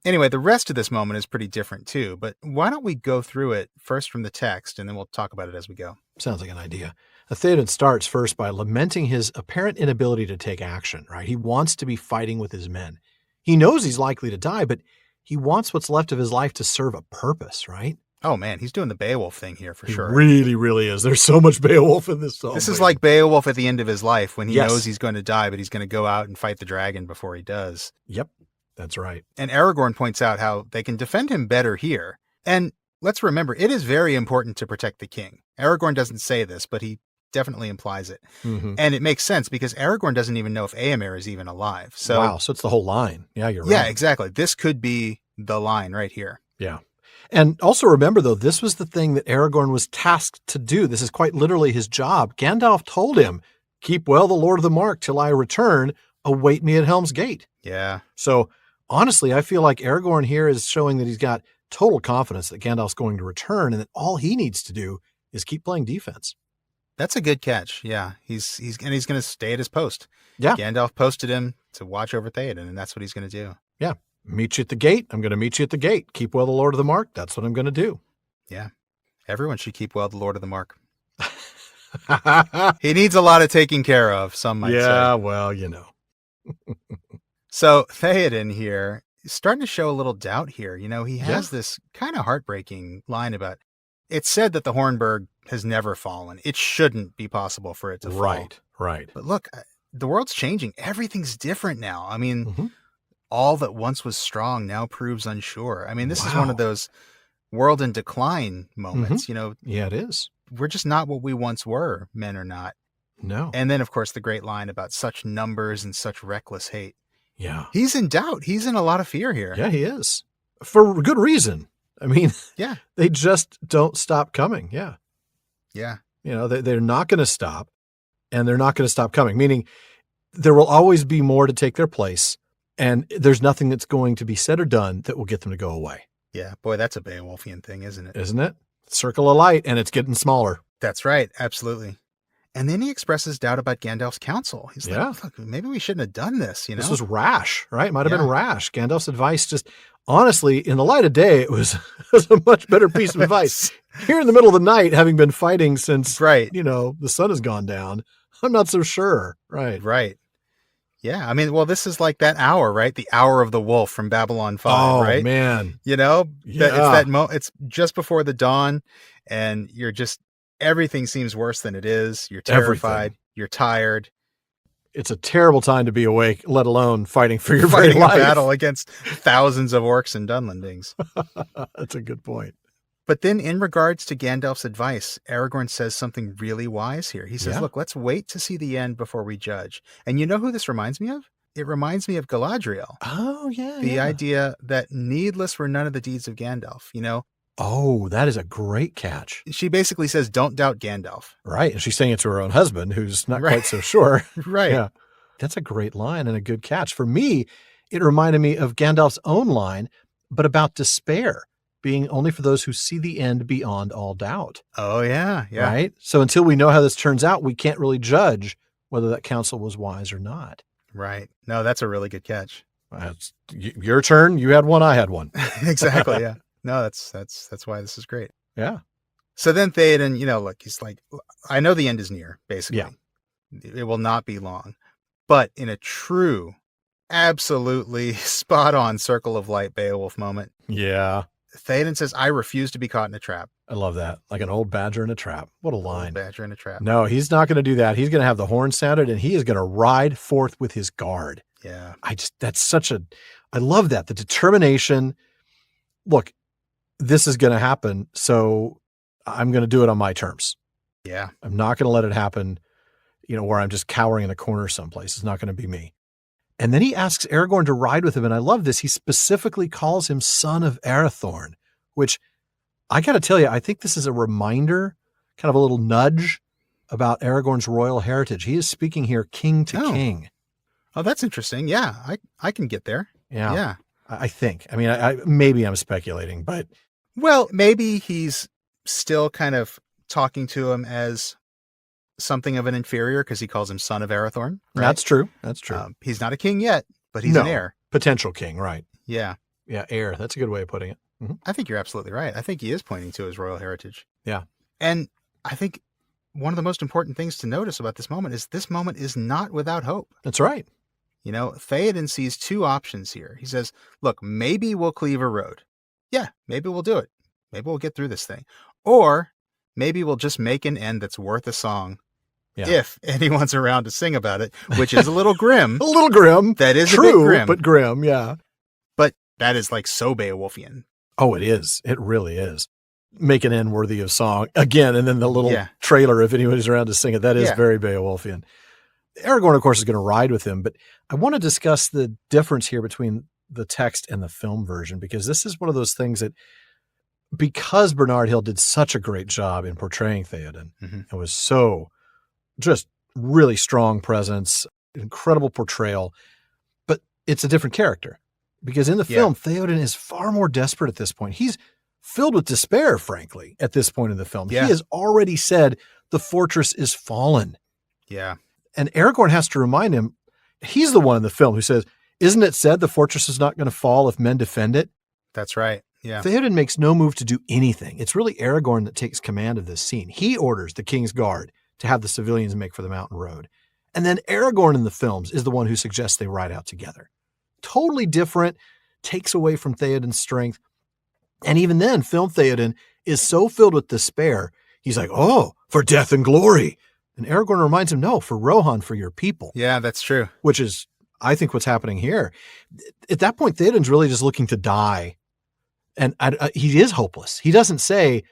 Anyway, the rest of this moment is pretty different too, but why don't we go through it first from the text and then we'll talk about it as we go. Sounds like an idea. Théoden starts first by lamenting his apparent inability to take action, right? He wants to be fighting with his men. He knows he's likely to die, but he wants what's left of his life to serve a purpose, right? Oh man, he's doing the Beowulf thing here for He sure. really, really is. There's so much Beowulf in this song. This is like Beowulf at the end of his life when he Yes. knows he's going to die, but he's going to go out and fight the dragon before he does. Yep, that's right. And Aragorn points out how they can defend him better here. And let's remember, it is very important to protect the king. Aragorn doesn't say this, but he definitely implies it. Mm-hmm. And it makes sense because Aragorn doesn't even know if Éomer is even alive. So Wow, so it's the whole line. Yeah, you're right. yeah, exactly. This could be the line right here. Yeah. And also remember, though, this was the thing that Aragorn was tasked to do. This is quite literally his job. Gandalf told him, keep well the Lord of the Mark till I return. Await me at Helm's Gate. Yeah. So honestly, I feel like Aragorn here is showing that he's got total confidence that Gandalf's going to return and that all he needs to do is keep playing defense. That's a good catch. Yeah. He's going to stay at his post. Yeah. Gandalf posted him to watch over Théoden, and that's what he's going to do. Yeah. Meet you at the gate. I'm going to meet you at the gate. Keep well the Lord of the Mark. That's what I'm going to do. Yeah. Everyone should keep well the Lord of the Mark. He needs a lot of taking care of, some might say. Yeah, well, you know. So Théoden here is starting to show a little doubt here. You know, he has this kind of heartbreaking line about, it's said that the Hornburg has never fallen. It shouldn't be possible for it to fall. Right. But look, the world's changing. Everything's different now. I mean, Mhm. all that once was strong now proves unsure. I mean, this is one Wow. of those world in decline moments. You know, Yeah, it is. we're just not what we once were, men or not. No. And then, of course, the great line about such numbers and such reckless hate. Yeah. He's in doubt. He's in a lot of fear here. Yeah, he is. For good reason. I mean, Yeah. they just don't stop coming. Yeah. Yeah. You know, they're not going to stop, and they're not going to stop coming, meaning there will always be more to take their place, and there's nothing that's going to be said or done that will get them to go away. Yeah. Boy, that's a Beowulfian thing, isn't it? Isn't it? Circle of light, and it's getting smaller. That's right. Absolutely. And then he expresses doubt about Gandalf's counsel. He's Yeah. like, look, maybe we shouldn't have done this, you know? This was rash, right? Might have been Yeah. rash. Gandalf's advice just, honestly, in the light of day, it was a much better piece of advice. Here in the middle of the night, having been fighting since, Right. you know, the sun has gone down, I'm not so sure. Right. Right. Yeah. I mean, well, this is like that hour, right? The hour of the wolf from Babylon 5, Oh, right? man. You know, Yeah. it's just before the dawn, and you're just, everything seems worse than it is. You're terrified. Everything. You're tired. It's a terrible time to be awake, let alone fighting for your very Fighting a life. battle against thousands of orcs and Dunlendings. That's a good point. But then in regards to Gandalf's advice, Aragorn says something really wise here. He says, Yeah. look, let's wait to see the end before we judge. And you know who this reminds me of? It reminds me of Galadriel. Oh, yeah. The yeah. idea that needless were none of the deeds of Gandalf. You know, Oh, that is a great catch. she basically says, don't doubt Gandalf. Right. And she's saying it to her own husband, who's not Right. quite so sure. Right. Yeah. That's a great line and a good catch. For me, it reminded me of Gandalf's own line, but about despair being only for those who see the end beyond all doubt. Oh, yeah. Yeah. Right. So until we know how this turns out, we can't really judge whether that counsel was wise or not. Right. No, that's a really good catch. That's your turn. You had one. I had one. Exactly. Yeah. No, that's why this is great. Yeah. So then Théoden, you know, look, he's like, I know the end is near, basically. Yeah. It will not be long. But in a true, absolutely spot-on Circle of Light Beowulf moment, Yeah. Théoden says, I refuse to be caught in a trap. I love that. Like an old badger in a trap. What a line. Old badger in a trap. No, he's not going to do that. He's going to have the horn sounded and he is going to ride forth with his guard. Yeah. I love that. The determination. Look, this is going to happen. So I'm going to do it on my terms. Yeah. I'm not going to let it happen, where I'm just cowering in a corner someplace. It's not going to be me. And then he asks Aragorn to ride with him. And I love this. He specifically calls him son of Arathorn, which I got to tell you, I think this is a reminder, kind of a little nudge about Aragorn's royal heritage. He is speaking here king to king. Oh, that's interesting. Yeah, I can get there. Yeah. I think. I mean, maybe I'm speculating, but. Well, maybe he's still kind of talking to him as something of an inferior because he calls him son of Arathorn. Right? That's true. He's not a king yet, but he's an heir. Potential king, right. Yeah. Yeah, heir. That's a good way of putting it. Mm-hmm. I think you're absolutely right. I think he is pointing to his royal heritage. Yeah. And I think one of the most important things to notice about this moment is not without hope. That's right. Théoden sees two options here. He says, look, maybe we'll cleave a road. Yeah, maybe we'll do it. Maybe we'll get through this thing. Or maybe we'll just make an end that's worth a song. Yeah. If anyone's around to sing about it, which is a little grim. A little grim. That is true, a bit grim. But grim, yeah. But that is like so Beowulfian. Oh, it is. It really is. Make an end worthy of song. Again, and then the little trailer, if anybody's around to sing it, that is very Beowulfian. Aragorn, of course, is going to ride with him, but I want to discuss the difference here between the text and the film version, because this is one of those things that, because Bernard Hill did such a great job in portraying Théoden, and was so just really strong presence, incredible portrayal, but it's a different character. Because in the film, Théoden is far more desperate at this point. He's filled with despair, frankly, at this point in the film. Yeah. He has already said the fortress is fallen. Yeah. And Aragorn has to remind him, he's the one in the film who says, isn't it said the fortress is not going to fall if men defend it? That's right. Yeah. Théoden makes no move to do anything. It's really Aragorn that takes command of this scene. He orders the king's guard to have the civilians make for the mountain road. And then Aragorn in the films is the one who suggests they ride out together. Totally different, takes away from Théoden's strength. And even then, film Théoden is so filled with despair, he's like, oh, for death and glory. And Aragorn reminds him, no, for Rohan, for your people. Yeah, that's true. Which is, I think, what's happening here. At that point, Théoden's really just looking to die. And he is hopeless. He doesn't say,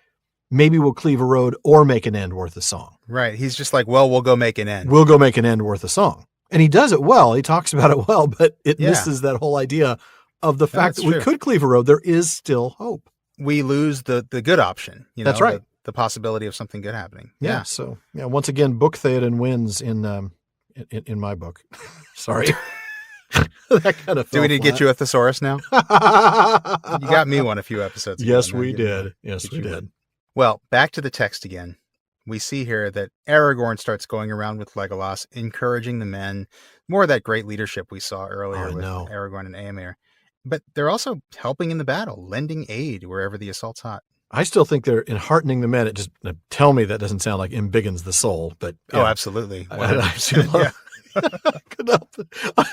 maybe we'll cleave a road or make an end worth a song. Right. He's just like, well, we'll go make an end. We'll go make an end worth a song. And he does it well. He talks about it well, but it misses that whole idea of the fact that we could cleave a road. There is still hope. We lose the good option. That's right. The possibility of something good happening. Yeah. So once again, book Théoden wins in my book. Sorry. That kind of. Do we need to get you a thesaurus now? You got me one a few episodes ago. Yes, we did. Yes, we did. Well, back to the text again. We see here that Aragorn starts going around with Legolas, encouraging the men. More of that great leadership we saw earlier with Aragorn and Éomer. But they're also helping in the battle, lending aid wherever the assault's hot. I still think they're enheartening the men. It just tell me that doesn't sound like embiggens the soul, but oh, absolutely. I'm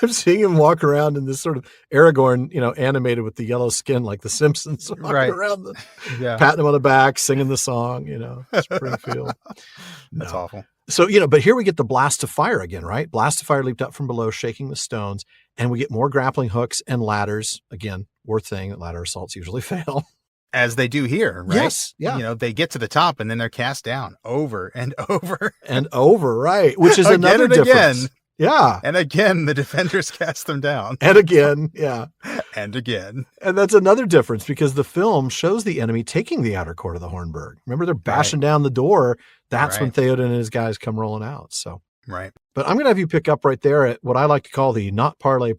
seeing him walk around in this sort of Aragorn, animated with the yellow skin like the Simpsons, walking around, patting him on the back, singing the song. Springfield. That's awful. So but here we get the blast of fire again, right? Blast of fire leaped up from below, shaking the stones, and we get more grappling hooks and ladders. Again, worth saying that ladder assaults usually fail. As they do here, right? Yes, yeah. They get to the top and then they're cast down over and over. And over, right. Which is another difference. Again. Yeah. And again, the defenders cast them down. And again, yeah. And again. And that's another difference because the film shows the enemy taking the outer court of the Hornburg. Remember, they're bashing down the door. That's when Théoden and his guys come rolling out. So, right. But I'm going to have you pick up right there at what I like to call the not parley.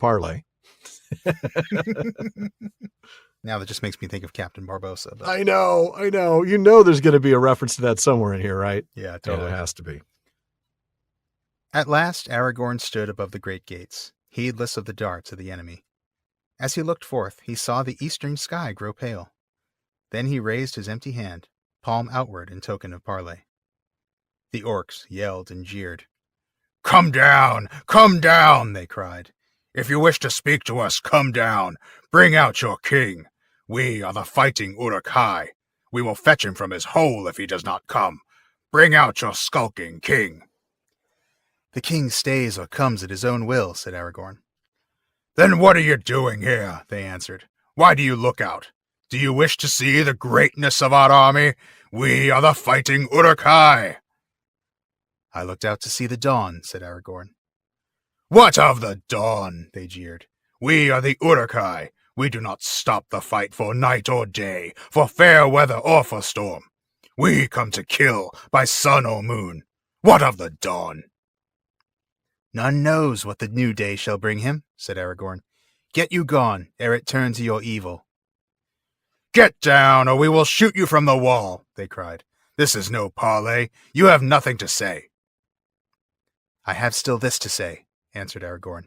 Now that just makes me think of Captain Barbossa. But... I know. There's going to be a reference to that somewhere in here, right? Yeah, totally. Yeah, it has to be. At last, Aragorn stood above the great gates, heedless of the darts of the enemy. As he looked forth, he saw the eastern sky grow pale. Then he raised his empty hand, palm outward in token of parley. The orcs yelled and jeered. Come down, they cried. If you wish to speak to us, come down. Bring out your king. We are the fighting Uruk-hai. We will fetch him from his hole if he does not come. Bring out your skulking king. The king stays or comes at his own will, said Aragorn. Then what are you doing here? They answered. Why do you look out? Do you wish to see the greatness of our army? We are the fighting Uruk-hai. I looked out to see the dawn, said Aragorn. What of the dawn? They jeered. We are the Uruk-hai. We do not stop the fight for night or day, for fair weather or for storm. We come to kill by sun or moon. What of the dawn? None knows what the new day shall bring him, said Aragorn. Get you gone, ere it turn to your evil. Get down, or we will shoot you from the wall, they cried. This is no parley. You have nothing to say. I have still this to say, answered Aragorn.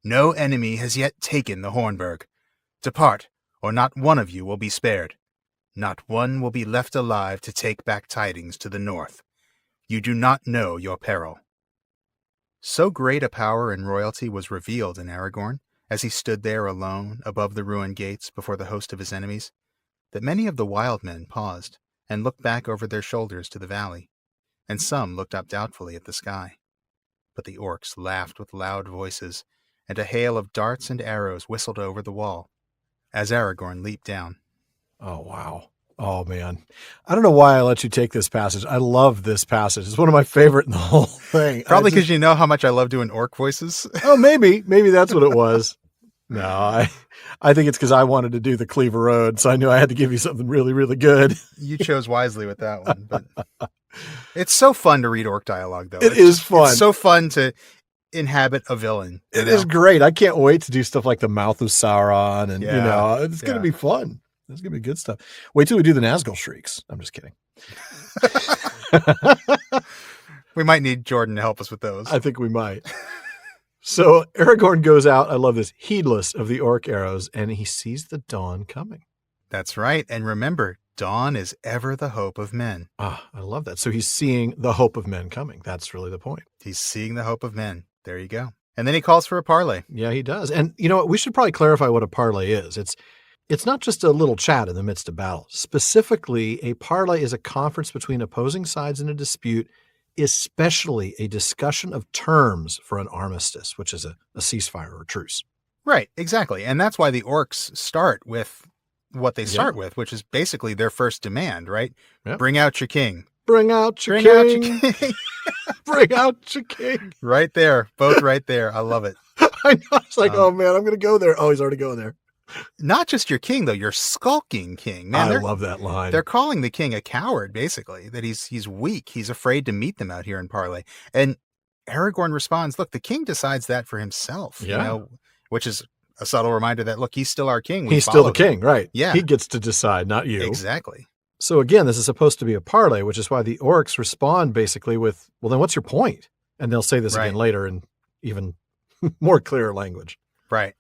No enemy has yet taken the Hornburg. Depart, or not one of you will be spared. Not one will be left alive to take back tidings to the north. You do not know your peril. So great a power and royalty was revealed in Aragorn, as he stood there alone above the ruined gates before the host of his enemies, that many of the wild men paused and looked back over their shoulders to the valley, and some looked up doubtfully at the sky. But the orcs laughed with loud voices, and a hail of darts and arrows whistled over the wall, as Aragorn leaped down. Oh, wow. Oh, man. I don't know why I let you take this passage. I love this passage. It's one of my favorite in the whole thing. Probably because you know how much I love doing orc voices. Oh, maybe. Maybe that's what it was. No, I think it's because I wanted to do the Cleaver Road, so I knew I had to give you something really, really good. You chose wisely with that one. But it's so fun to read orc dialogue, though. It is fun. It's so fun to inhabit a villain. It is great. I can't wait to do stuff like the Mouth of Sauron, and it's going to be fun. It's going to be good stuff. Wait till we do the Nazgul Shrieks. I'm just kidding. We might need Jordan to help us with those. I think we might. So Aragorn goes out, I love this, heedless of the orc arrows, and he sees the dawn coming. That's right. And remember, dawn is ever the hope of men. Ah, I love that. So he's seeing the hope of men coming. That's really the point. He's seeing the hope of men. There you go. And then he calls for a parley. Yeah, he does. And you know what? We should probably clarify what a parley is. It's not just a little chat in the midst of battle. Specifically, a parley is a conference between opposing sides in a dispute, especially a discussion of terms for an armistice, which is a ceasefire or truce. Right, exactly. And that's why the orcs start with what they start with, which is basically their first demand, right? Yep. Bring out your king. Bring out your king. Bring out your king. Right there. Both right there. I love it. I know. It's like, oh man, I'm going to go there. Oh, he's already going there. Not just your king, though, your skulking king. Man, I love that line. They're calling the king a coward, basically, that he's weak. He's afraid to meet them out here in parley. And Aragorn responds, look, the king decides that for himself, which is a subtle reminder that, look, he's still our king. He's still the king, right? Yeah. He gets to decide, not you. Exactly. So again, this is supposed to be a parley, which is why the orcs respond basically with, well, then what's your point? And they'll say this again later in even more clear language. Right.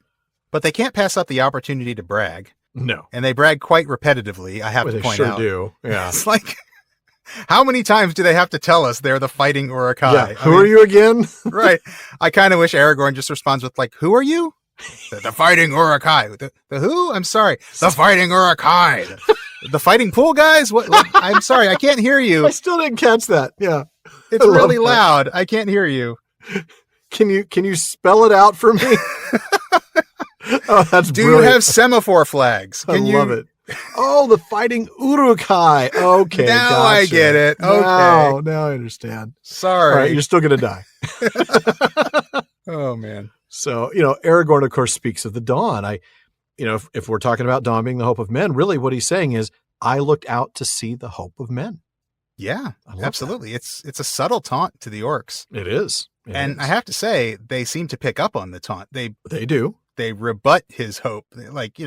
But they can't pass up the opportunity to brag. No. And they brag quite repetitively, I have to point out. They sure do. Yeah. It's like, how many times do they have to tell us they're the fighting Uruk-hai? Yeah. Who are you again? Right. I kind of wish Aragorn just responds with, like, who are you? The fighting Uruk-hai. The who? I'm sorry. The fighting Uruk-hai. The fighting pool guys? What? I'm sorry. I can't hear you. I still didn't catch that. Yeah. It's really loud. I can't hear you. Can you spell it out for me? Oh, that's brilliant. Do you have semaphore flags? I love it. Oh, the fighting Uruk-hai. Okay. Now gotcha. I get it. Okay. Now I understand. Sorry. All right, you're still going to die. Oh, man. So, Aragorn, of course, speaks of the dawn. If we're talking about dawn being the hope of men, really what he's saying is, I looked out to see the hope of men. Yeah, absolutely. It's a subtle taunt to the orcs. It is. I have to say, they seem to pick up on the taunt. They do. They rebut his hope. Like,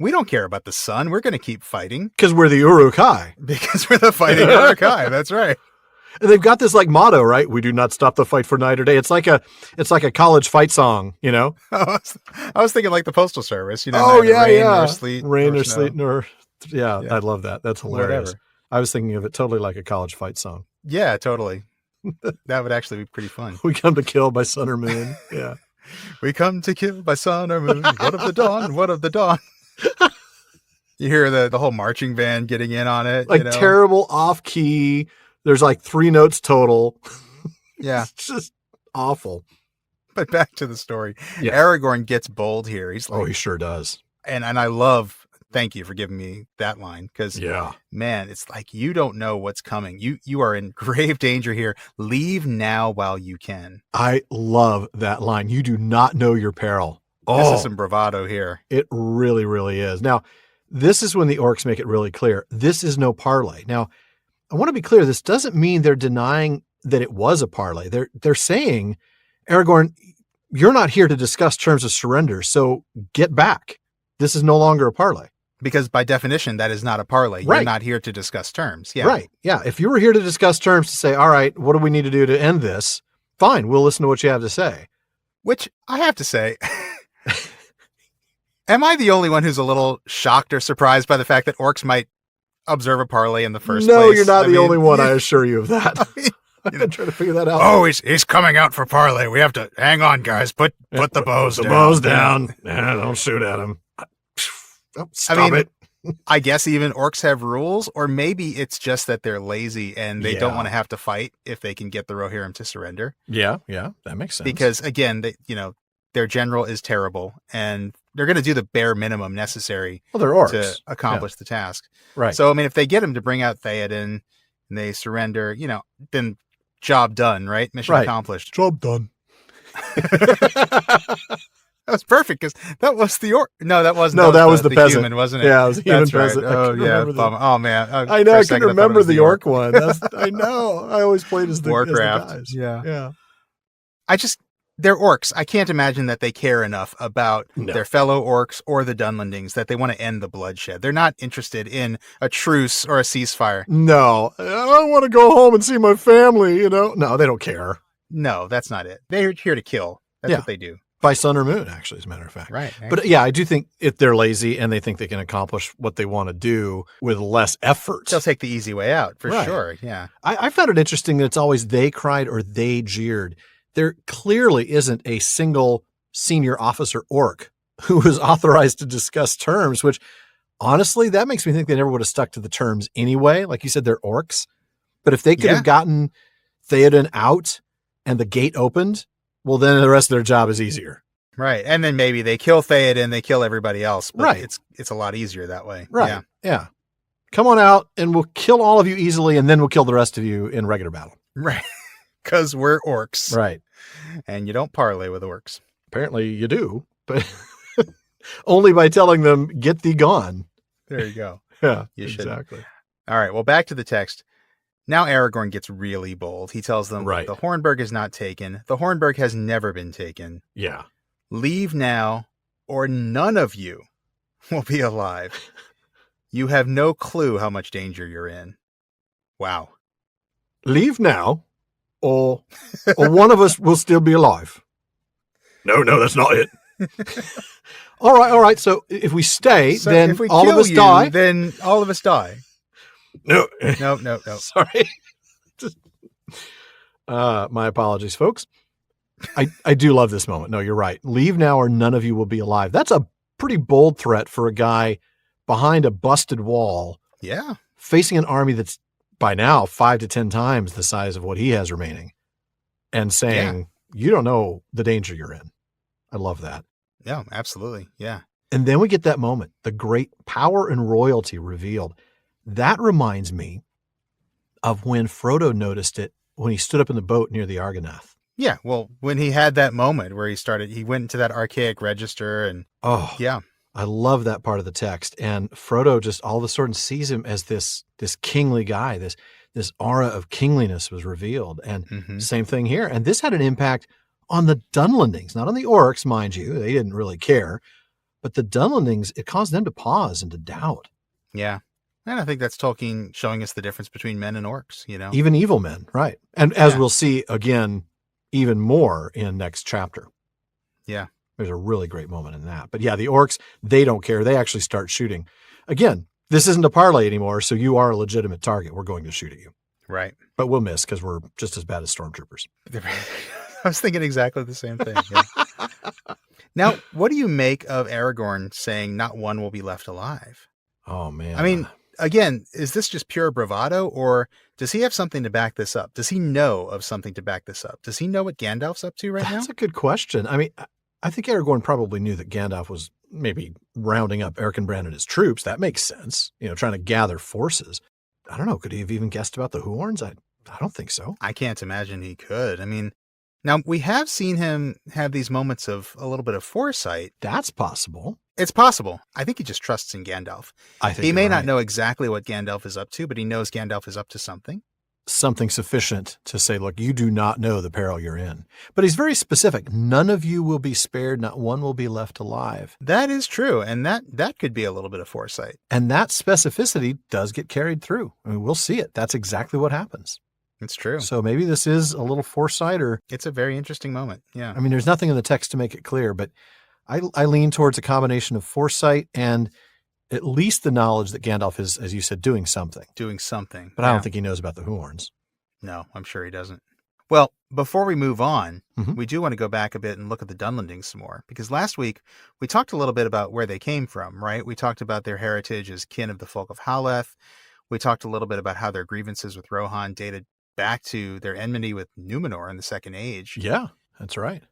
we don't care about the sun. We're going to keep fighting. Because we're the Uruk-hai. Because we're the fighting Uruk-hai. That's right. And they've got this like motto, right? We do not stop the fight for night or day. It's like a college fight song, I was thinking like the Postal Service, Oh yeah, rain or sleet. Rain or sleet yeah, I love that. That's hilarious. Whatever. I was thinking of it totally like a college fight song. Yeah, totally. That would actually be pretty fun. We come to kill by sun or moon. Yeah. We come to kill by sun or moon. What of the dawn? What of the dawn? You hear the whole marching band getting in on it. Like terrible off key. There's like 3 notes total. Yeah. It's just awful. But back to the story. Yeah. Aragorn gets bold here. He's like, Oh, he sure does. And I love, thank you for giving me that line. Because, man, it's like, you don't know what's coming. You are in grave danger here. Leave now while you can. I love that line. You do not know your peril. This is some bravado here. It really, really is. Now, this is when the orcs make it really clear. This is no parley. Now, I want to be clear. This doesn't mean they're denying that it was a parley. They're saying, Aragorn, you're not here to discuss terms of surrender, so get back. This is no longer a parley. Because by definition, that is not a parley. Right. You're not here to discuss terms. Yeah. Right. Yeah. If you were here to discuss terms to say, all right, what do we need to do to end this? Fine. We'll listen to what you have to say. Which I have to say, am I the only one who's a little shocked or surprised by the fact that orcs might observe a parley in the first place? No, you're not the only one. I assure you of that. I've been trying to figure that out. Oh, he's coming out for parley. We have to hang on, guys. Put the bows down. The bows down. Nah, don't shoot at him. Oh, stop it. I guess even orcs have rules, or maybe it's just that they're lazy and they don't want to have to fight if they can get the Rohirrim to surrender. Yeah, that makes sense. Because again, their general is terrible, and they're going to do the bare minimum necessary they're orcs. To accomplish the task. Right. So, I mean, if they get him to bring out Théoden and they surrender, then job done, right? Mission accomplished. Job done. That was perfect because that was the orc. No, that wasn't. No, that was the peasant, human, wasn't it? Yeah, it was the human That's peasant. Right. Oh yeah. Oh man. I know. I couldn't remember the orc one. I know. I always played as the Warcraft. As the guys. Yeah. They're orcs. I can't imagine that they care enough about their fellow orcs or the Dunlendings that they want to end the bloodshed. They're not interested in a truce or a ceasefire. No, I want to go home and see my family. No, they don't care. No, that's not it. They're here to kill. That's what they do. By sun or moon, actually, as a matter of fact. Right. But yeah, I do think if they're lazy and they think they can accomplish what they want to do with less effort, they'll take the easy way out for sure. Yeah. I found it interesting that it's always they cried or they jeered. There clearly isn't a single senior officer orc who was authorized to discuss terms, which honestly, that makes me think they never would have stuck to the terms anyway. Like you said, they're orcs. But if they could have gotten Théoden out and the gate opened, well, then the rest of their job is easier. Right. And then maybe they kill Théoden, they kill everybody else. But right. It's a lot easier that way. Right. Yeah. Come on out and we'll kill all of you easily and then we'll kill the rest of you in regular battle. Right. Because we're orcs. Right. And you don't parley with orcs. Apparently you do, but only by telling them, get thee gone. There you go. Yeah, you should. Exactly. All right. Well, back to the text. Now Aragorn gets really bold. He tells them, the Hornburg is not taken. The Hornburg has never been taken. Yeah. Leave now, or none of you will be alive. You have no clue how much danger you're in. Wow. Leave now, or one of us will still be alive. No, that's not it. All right. So if we stay, then if we all of us die. Then all of us die. No. Sorry. My apologies, folks. I do love this moment. No, you're right. Leave now or none of you will be alive. That's a pretty bold threat for a guy behind a busted wall. Yeah. Facing an army that's by now 5 to 10 times the size of what he has remaining. And saying, you don't know the danger you're in. I love that. Yeah, absolutely. Yeah. And then we get that moment, the great power and royalty revealed. That reminds me of when Frodo noticed it when he stood up in the boat near the Argonath. Yeah, well, when he had that moment where he went into that archaic register and... Oh, yeah. I love that part of the text. And Frodo just all of a sudden sees him as this kingly guy, this aura of kingliness was revealed. And same thing here. And this had an impact on the Dunlendings, not on the orcs, mind you. They didn't really care. But the Dunlendings, it caused them to pause and to doubt. Yeah. And I think that's Tolkien showing us the difference between men and orcs, Even evil men, right. And as we'll see again, even more in next chapter. Yeah. There's a really great moment in that. But yeah, the orcs, they don't care. They actually start shooting. Again, this isn't a parley anymore, so you are a legitimate target. We're going to shoot at you. Right. But we'll miss because we're just as bad as stormtroopers. I was thinking exactly the same thing. Yeah. Now, what do you make of Aragorn saying not one will be left alive? Oh, man. I mean, again, is this just pure bravado, or does he have something to back this up? Does he know of something to back this up? Does he know what Gandalf's up to right now? That's a good question. I mean, I think Aragorn probably knew that Gandalf was maybe rounding up Erkenbrand and his troops. That makes sense. Trying to gather forces. I don't know. Could he have even guessed about the Huorns? I don't think so. I can't imagine he could. I mean, now we have seen him have these moments of a little bit of foresight. That's possible. It's possible. I think he just trusts in Gandalf. I think he may not right. know exactly what Gandalf is up to, but he knows Gandalf is up to something. Something sufficient to say, look, you do not know the peril you're in. But he's very specific. None of you will be spared. Not one will be left alive. That is true. And that could be a little bit of foresight. And that specificity does get carried through. I mean, we'll see it. That's exactly what happens. It's true. So maybe this is a little foresight, or it's a very interesting moment. Yeah. I mean, there's nothing in the text to make it clear, but I lean towards a combination of foresight and at least the knowledge that Gandalf is, as you said, doing something. But I don't think he knows about the Huorns. No, I'm sure he doesn't. Well, before we move on, we do want to go back a bit and look at the Dunlendings some more, because last week we talked a little bit about where they came from, right? We talked about their heritage as kin of the folk of Haleth. We talked a little bit about how their grievances with Rohan dated back to their enmity with Numenor in the Second Age. Yeah, that's right.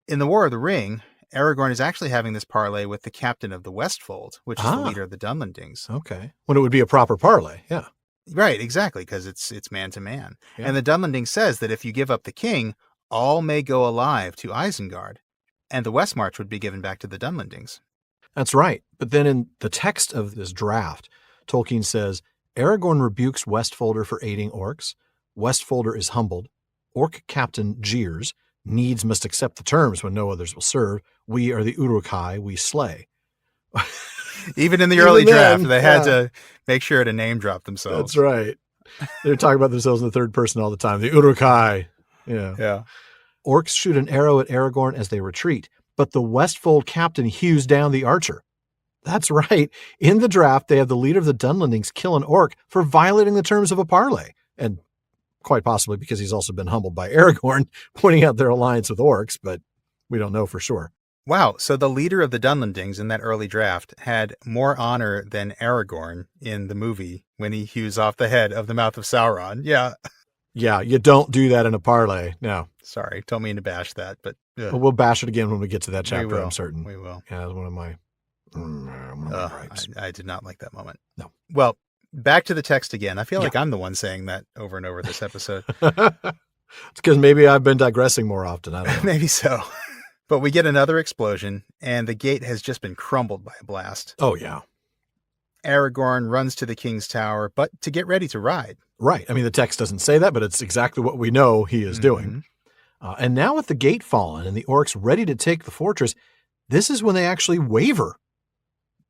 In the War of the Ring, Aragorn is actually having this parley with the captain of the Westfold, which is the leader of the Dunlendings. Okay. When it would be a proper parley, yeah. Right, exactly, because it's man to man. Yeah. And the Dunlending says that if you give up the king, all may go alive to Isengard, and the West March would be given back to the Dunlendings. That's right. But then in the text of this draft, Tolkien says, Aragorn rebukes Westfolder for aiding orcs. Westfolder is humbled. Orc captain jeers. Needs must accept the terms when no others will serve. We are the Uruk-hai, we slay. Even in the early draft, they had to make sure to name drop themselves. That's right. They're talking about themselves in the third person all the time. The Uruk-hai. Yeah. Orcs shoot an arrow at Aragorn as they retreat, but the Westfold captain hews down the archer. That's right. In the draft, they have the leader of the Dunlendings kill an orc for violating the terms of a parley. And quite possibly because he's also been humbled by Aragorn, pointing out their alliance with orcs, but we don't know for sure. Wow. So the leader of the Dunlendings in that early draft had more honor than Aragorn in the movie when he hews off the head of the mouth of Sauron. Yeah. Yeah, you don't do that in a parley. No. Sorry, don't mean to bash that, but... Well, we'll bash it again when we get to that chapter, I'm certain. We will. Yeah, that's one of my gripes. I did not like that moment. No. Well, back to the text again. I feel like I'm the one saying that over and over this episode. It's because maybe I've been digressing more often. I don't know. Maybe so. But we get another explosion, and the gate has just been crumbled by a blast. Oh, yeah. Aragorn runs to the king's tower, but to get ready to ride. Right. I mean, the text doesn't say that, but it's exactly what we know he is doing. And now with the gate fallen and the orcs ready to take the fortress, this is when they actually waver.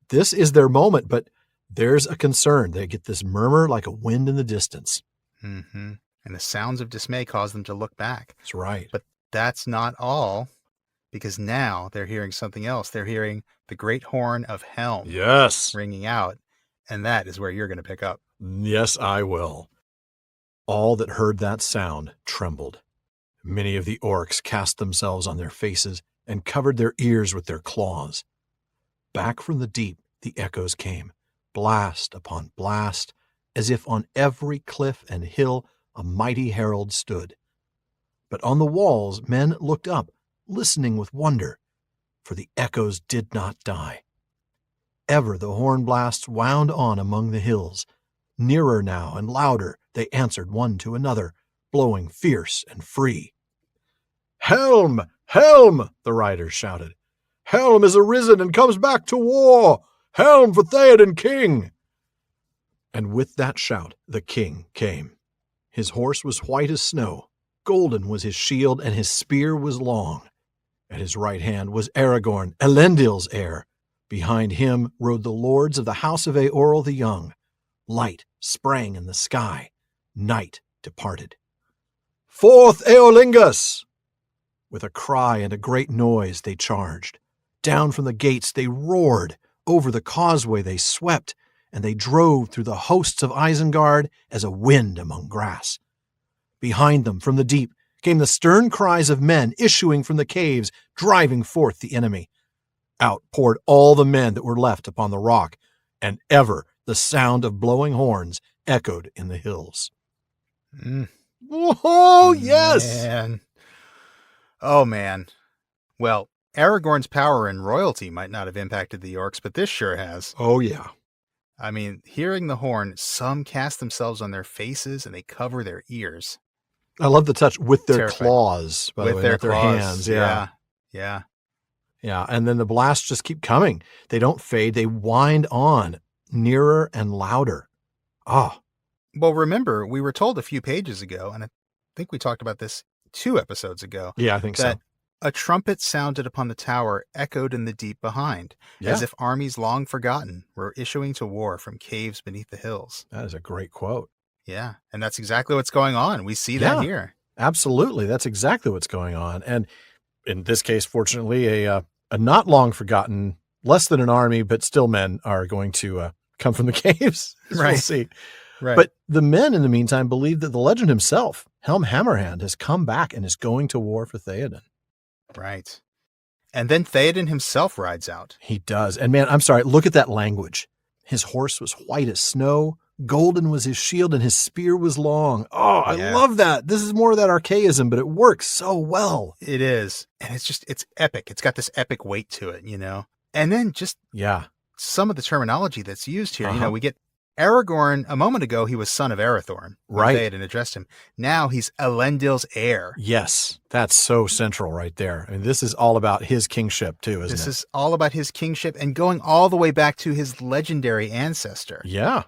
This is their moment, but there's a concern. They get this murmur like a wind in the distance. And the sounds of dismay cause them to look back. That's right. But that's not all, because now they're hearing something else. They're hearing the great horn of Helm. Yes. Ringing out. And that is where you're going to pick up. Yes, I will. All that heard that sound trembled. Many of the orcs cast themselves on their faces and covered their ears with their claws. Back from the deep, the echoes came, blast upon blast, as if on every cliff and hill a mighty herald stood. But on the walls men looked up, listening with wonder, for the echoes did not die. Ever the horn blasts wound on among the hills. Nearer now and louder they answered one to another, blowing fierce and free. "Helm! Helm!" the riders shouted. "Helm is arisen and comes back to war! Helm for Théoden king!" And with that shout the king came. His horse was white as snow, golden was his shield, and his spear was long. At his right hand was Aragorn, Elendil's heir. Behind him rode the lords of the house of Eorl the Young. Light sprang in the sky. Night departed. "Forth, Eolingus!" With a cry and a great noise they charged. Down from the gates they roared. Over the causeway they swept. and they drove through the hosts of Isengard as a wind among grass. Behind them, from the deep, came the stern cries of men issuing from the caves, driving forth the enemy. Out poured all the men that were left upon the rock, and ever the sound of blowing horns echoed in the hills. Oh, yes! Man. Oh, man. Well, Aragorn's power and royalty might not have impacted the orcs, but this sure has. Oh, yeah. I mean, hearing the horn, some cast themselves on their faces and they cover their ears. I love the touch with their Terrifying. claws, by the way, not their hands. Yeah. Yeah, and then the blasts just keep coming. They don't fade. They wind on, nearer and louder. Oh. Well, remember, we were told a few pages ago, and I think we talked about this 2 episodes ago. Yeah, I think that so. A trumpet sounded upon the tower, echoed in the deep behind, as if armies long forgotten were issuing to war from caves beneath the hills. That is a great quote. Yeah, and that's exactly what's going on. We see that here. Absolutely. That's exactly what's going on. And in this case, fortunately, a not long forgotten, less than an army, but still men are going to come from the caves. Right. We'll see. Right. But the men, in the meantime, believe that the legend himself, Helm Hammerhand, has come back and is going to war for Théoden. Right. And then Théoden himself rides out. He does. And man, I'm sorry, look at that language. His horse was white as snow, golden was his shield, and his spear was long. Oh, I love that. This is more of that archaism, but it works so well. It is. And it's epic. It's got this epic weight to it, And then just some of the terminology that's used here. We get Aragorn, a moment ago, he was son of Arathorn. Right. Théoden addressed him. Now he's Elendil's heir. Yes, that's so central right there. I mean, this is all about his kingship too, isn't it? This is all about his kingship and going all the way back to his legendary ancestor. Yeah.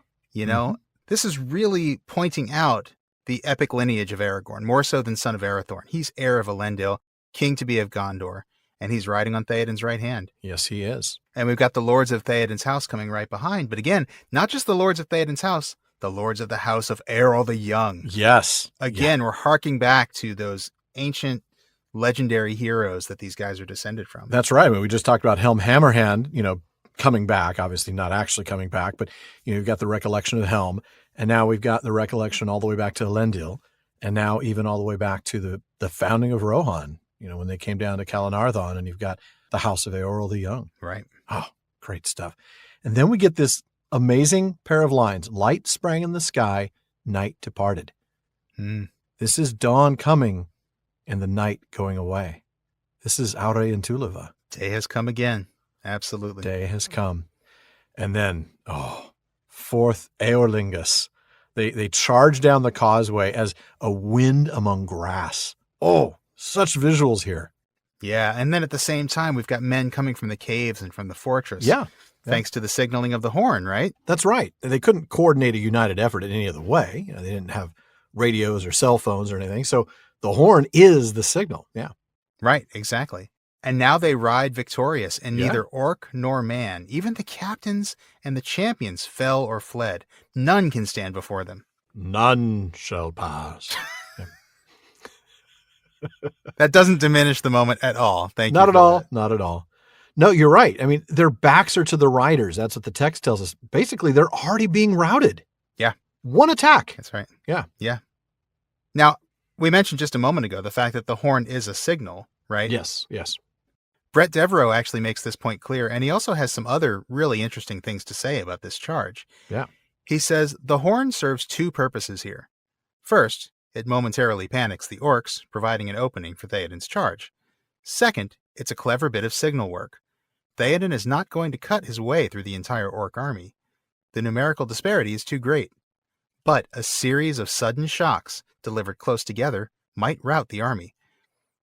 This is really pointing out the epic lineage of Aragorn, more so than son of Arathorn. He's heir of Elendil, king to be of Gondor, and he's riding on Théoden's right hand. Yes, he is. And we've got the lords of Théoden's house coming right behind. But again, not just the lords of Théoden's house, the lords of the house of Eorl the Young. Yes. Again, we're harking back to those ancient legendary heroes that these guys are descended from. That's right. I mean, we just talked about Helm Hammerhand, coming back, obviously not actually coming back, but you've got the recollection of Helm, and now we've got the recollection all the way back to Elendil, and now even all the way back to the founding of Rohan, when they came down to Calanarthon, and you've got the house of Eorl the Young. Right. Oh, great stuff. And then we get this amazing pair of lines. Light sprang in the sky, night departed. This is dawn coming and the night going away. This is Aure and Tuliva. Day has come again. Absolutely. Day has come. And then, forth Eorlingus. They charge down the causeway as a wind among grass. Oh, such visuals here. Yeah, and then at the same time, we've got men coming from the caves and from the fortress. Yeah. Thanks to the signaling of the horn, right? That's right. They couldn't coordinate a united effort in any other way. They didn't have radios or cell phones or anything. So the horn is the signal. Yeah. Right, exactly. And now they ride victorious, and neither orc nor man, even the captains and the champions, fell or fled. None can stand before them. None shall pass. That doesn't diminish the moment at all. Thank you. Not at all. Not at all. No, you're right. I mean, their backs are to the riders. That's what the text tells us. Basically, they're already being routed. Yeah. One attack. That's right. Yeah. Yeah. Now, we mentioned just a moment ago the fact that the horn is a signal, right? Yes. Yes. Brett Devereaux actually makes this point clear, and he also has some other really interesting things to say about this charge. Yeah. He says the horn serves 2 purposes here. First, it momentarily panics the orcs, providing an opening for Théoden's charge. Second, it's a clever bit of signal work. Théoden is not going to cut his way through the entire orc army. The numerical disparity is too great. But a series of sudden shocks, delivered close together, might rout the army.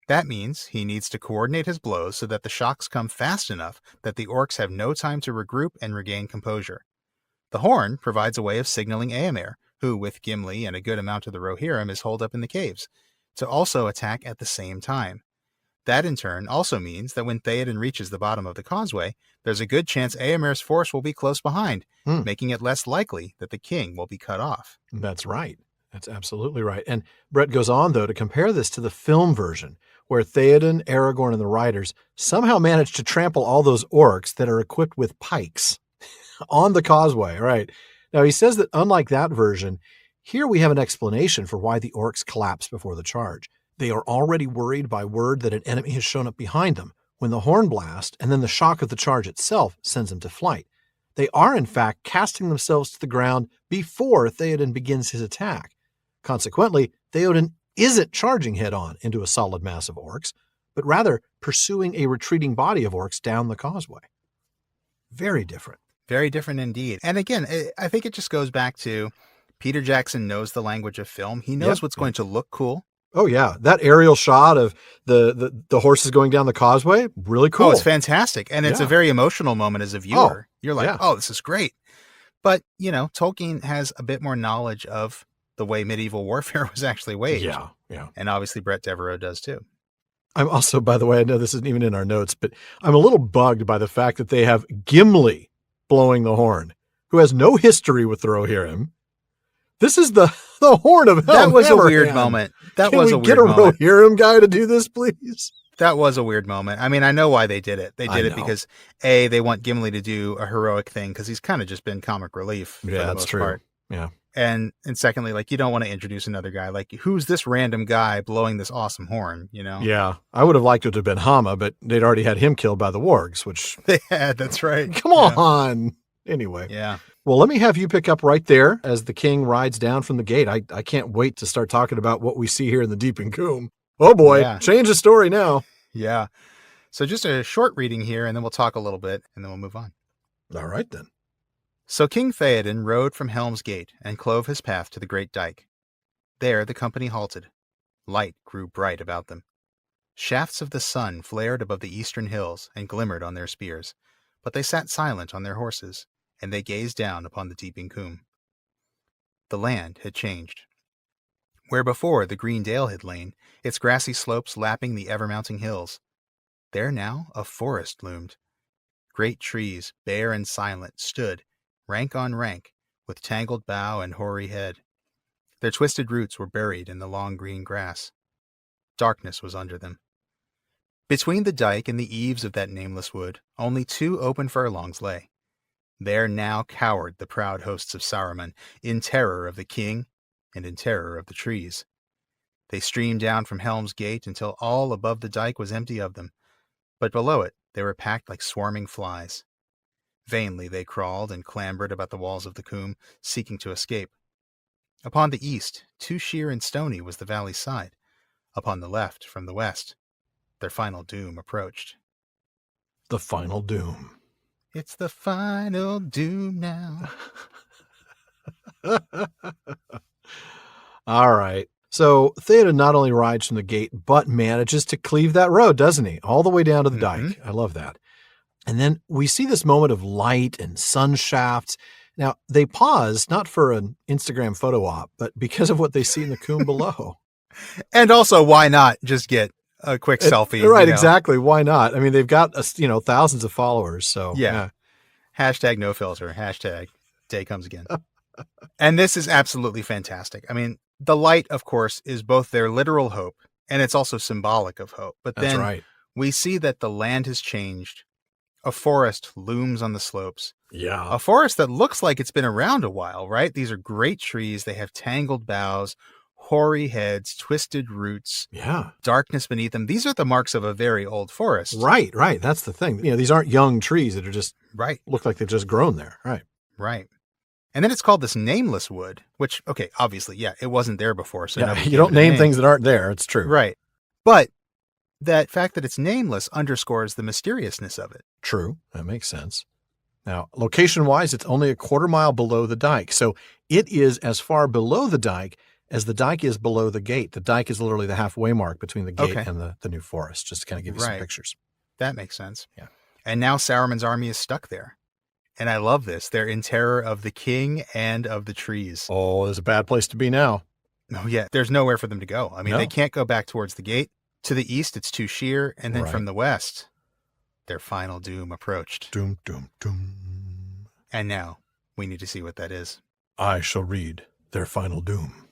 That means he needs to coordinate his blows so that the shocks come fast enough that the orcs have no time to regroup and regain composure. The horn provides a way of signaling Éomer, who, with Gimli and a good amount of the Rohirrim, is holed up in the caves, to also attack at the same time. That, in turn, also means that when Théoden reaches the bottom of the causeway, there's a good chance Éomer's force will be close behind, making it less likely that the king will be cut off. That's right. That's absolutely right. And Brett goes on, though, to compare this to the film version, where Théoden, Aragorn, and the riders somehow managed to trample all those orcs that are equipped with pikes. On the causeway, right. Now, he says that unlike that version, here we have an explanation for why the orcs collapse before the charge. They are already worried by word that an enemy has shown up behind them, when the horn blast and then the shock of the charge itself sends them to flight. They are, in fact, casting themselves to the ground before Théoden begins his attack. Consequently, Théoden isn't charging head-on into a solid mass of orcs, but rather pursuing a retreating body of orcs down the causeway. Very different. Very different indeed. And again, I think it just goes back to Peter Jackson knows the language of film. He knows what's going to look cool. Oh, yeah. That aerial shot of the horses going down the causeway, really cool. Oh, it's fantastic. And it's a very emotional moment as a viewer. You're like, oh, this is great. But, Tolkien has a bit more knowledge of the way medieval warfare was actually waged. Yeah, yeah. And obviously Brett Devereaux does too. I'm also, by the way, I know this isn't even in our notes, but I'm a little bugged by the fact that they have Gimli blowing the horn, who has no history with the Rohirrim. This is the horn of Helm. That was Hammerhand. A weird moment. Can we get a Rohirrim guy to do this, please? That was a weird moment. I mean, I know why they did it. They did it because they want Gimli to do a heroic thing because he's kind of just been comic relief for the most part. Yeah. And secondly, like, you don't want to introduce another guy. Like, who's this random guy blowing this awesome horn, Yeah. I would have liked it to have been Hama, but they'd already had him killed by the wargs, which... They had, that's right. Come on! Anyway. Yeah. Well, let me have you pick up right there as the king rides down from the gate. I can't wait to start talking about what we see here in the Deeping Combe. Oh boy, change the story now. Yeah. So just a short reading here, and then we'll talk a little bit, and then we'll move on. All right, then. So King Théoden rode from Helm's Gate and clove his path to the great dike. There the company halted. Light grew bright about them. Shafts of the sun flared above the eastern hills and glimmered on their spears, but they sat silent on their horses, and they gazed down upon the Deeping Combe. The land had changed. Where before the green dale had lain, its grassy slopes lapping the ever-mounting hills, there now a forest loomed. Great trees, bare and silent, stood, rank on rank, with tangled bough and hoary head. Their twisted roots were buried in the long green grass. Darkness was under them. Between the dike and the eaves of that nameless wood, only 2 open furlongs lay. There now cowered the proud hosts of Saruman, in terror of the king and in terror of the trees. They streamed down from Helm's Gate until all above the dike was empty of them, but below it they were packed like swarming flies. Vainly they crawled and clambered about the walls of the combe, seeking to escape. Upon the east, too sheer and stony was the valley's side. Upon the left, from the west, their final doom approached. The final doom. It's the final doom now. All right. So Théoden not only rides from the gate, but manages to cleave that road, doesn't he? All the way down to the dike. I love that. And then we see this moment of light and sun shafts. Now, they pause, not for an Instagram photo op, but because of what they see in the combe below. And also, why not just get a quick selfie? Right, exactly. Why not? I mean, they've got, thousands of followers. So yeah. Hashtag no filter. Hashtag day comes again. And this is absolutely fantastic. I mean, the light, of course, is both their literal hope and it's also symbolic of hope. But then we see that the land has changed. A forest looms on the slopes. Yeah. A forest that looks like it's been around a while, right? These are great trees. They have tangled boughs, hoary heads, twisted roots. Yeah. Darkness beneath them. These are the marks of a very old forest. Right. That's the thing. These aren't young trees that are just look like they've just grown there. Right. And then it's called this nameless wood, which, okay, obviously, it wasn't there before. So you don't name things that aren't there. It's true. Right. But that fact that it's nameless underscores the mysteriousness of it. True. That makes sense. Now, location-wise, it's only a quarter mile below the dike. So it is as far below the dike as the dike is below the gate. The dike is literally the halfway mark between the gate and the new forest, just to kind of give you some pictures. That makes sense. Yeah. And now Saruman's army is stuck there. And I love this. They're in terror of the king and of the trees. Oh, there's a bad place to be now. Oh, yeah. There's nowhere for them to go. I mean, they can't go back towards the gate. To the east, it's too sheer. And then from the west, their final doom approached. Doom, doom, doom. And now we need to see what that is. I shall read their final doom.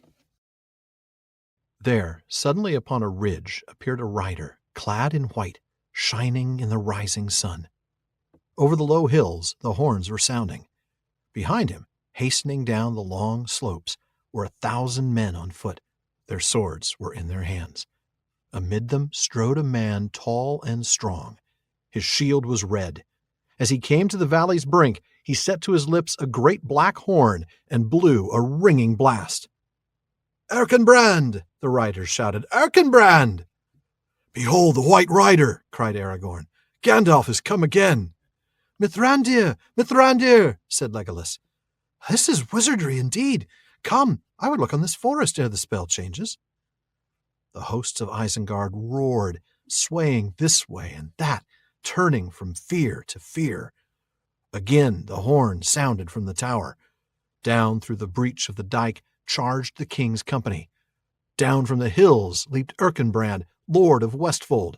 There, suddenly upon a ridge, appeared a rider, clad in white, shining in the rising sun. Over the low hills, the horns were sounding, Behind him, hastening down the long slopes, were 1,000 men on foot. Their swords were in their hands. Amid them strode a man tall and strong. His shield was red. As he came to the valley's brink, he set to his lips a great black horn and blew a ringing blast. "Erkenbrand!" the riders shouted. "Erkenbrand!" "Behold the White Rider!" cried Aragorn. "Gandalf has come again." "Mithrandir! Mithrandir!" said Legolas. "This is wizardry indeed. Come, I would look on this forest ere the spell changes." The hosts of Isengard roared, swaying this way and that, turning from fear to fear. Again the horn sounded from the tower. Down through the breach of the dike charged the king's company. Down from the hills leaped Erkenbrand, lord of Westfold.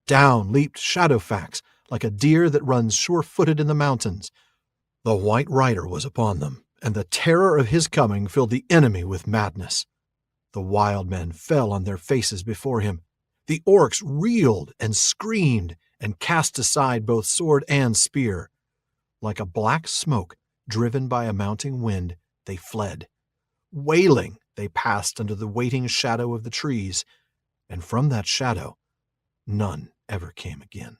Down leaped Shadowfax, like a deer that runs sure-footed in the mountains. The White Rider was upon them, and the terror of his coming filled the enemy with madness. The wild men fell on their faces before him. The orcs reeled and screamed and cast aside both sword and spear. Like a black smoke driven by a mounting wind, they fled. Wailing, they passed under the waiting shadow of the trees, and from that shadow, none ever came again.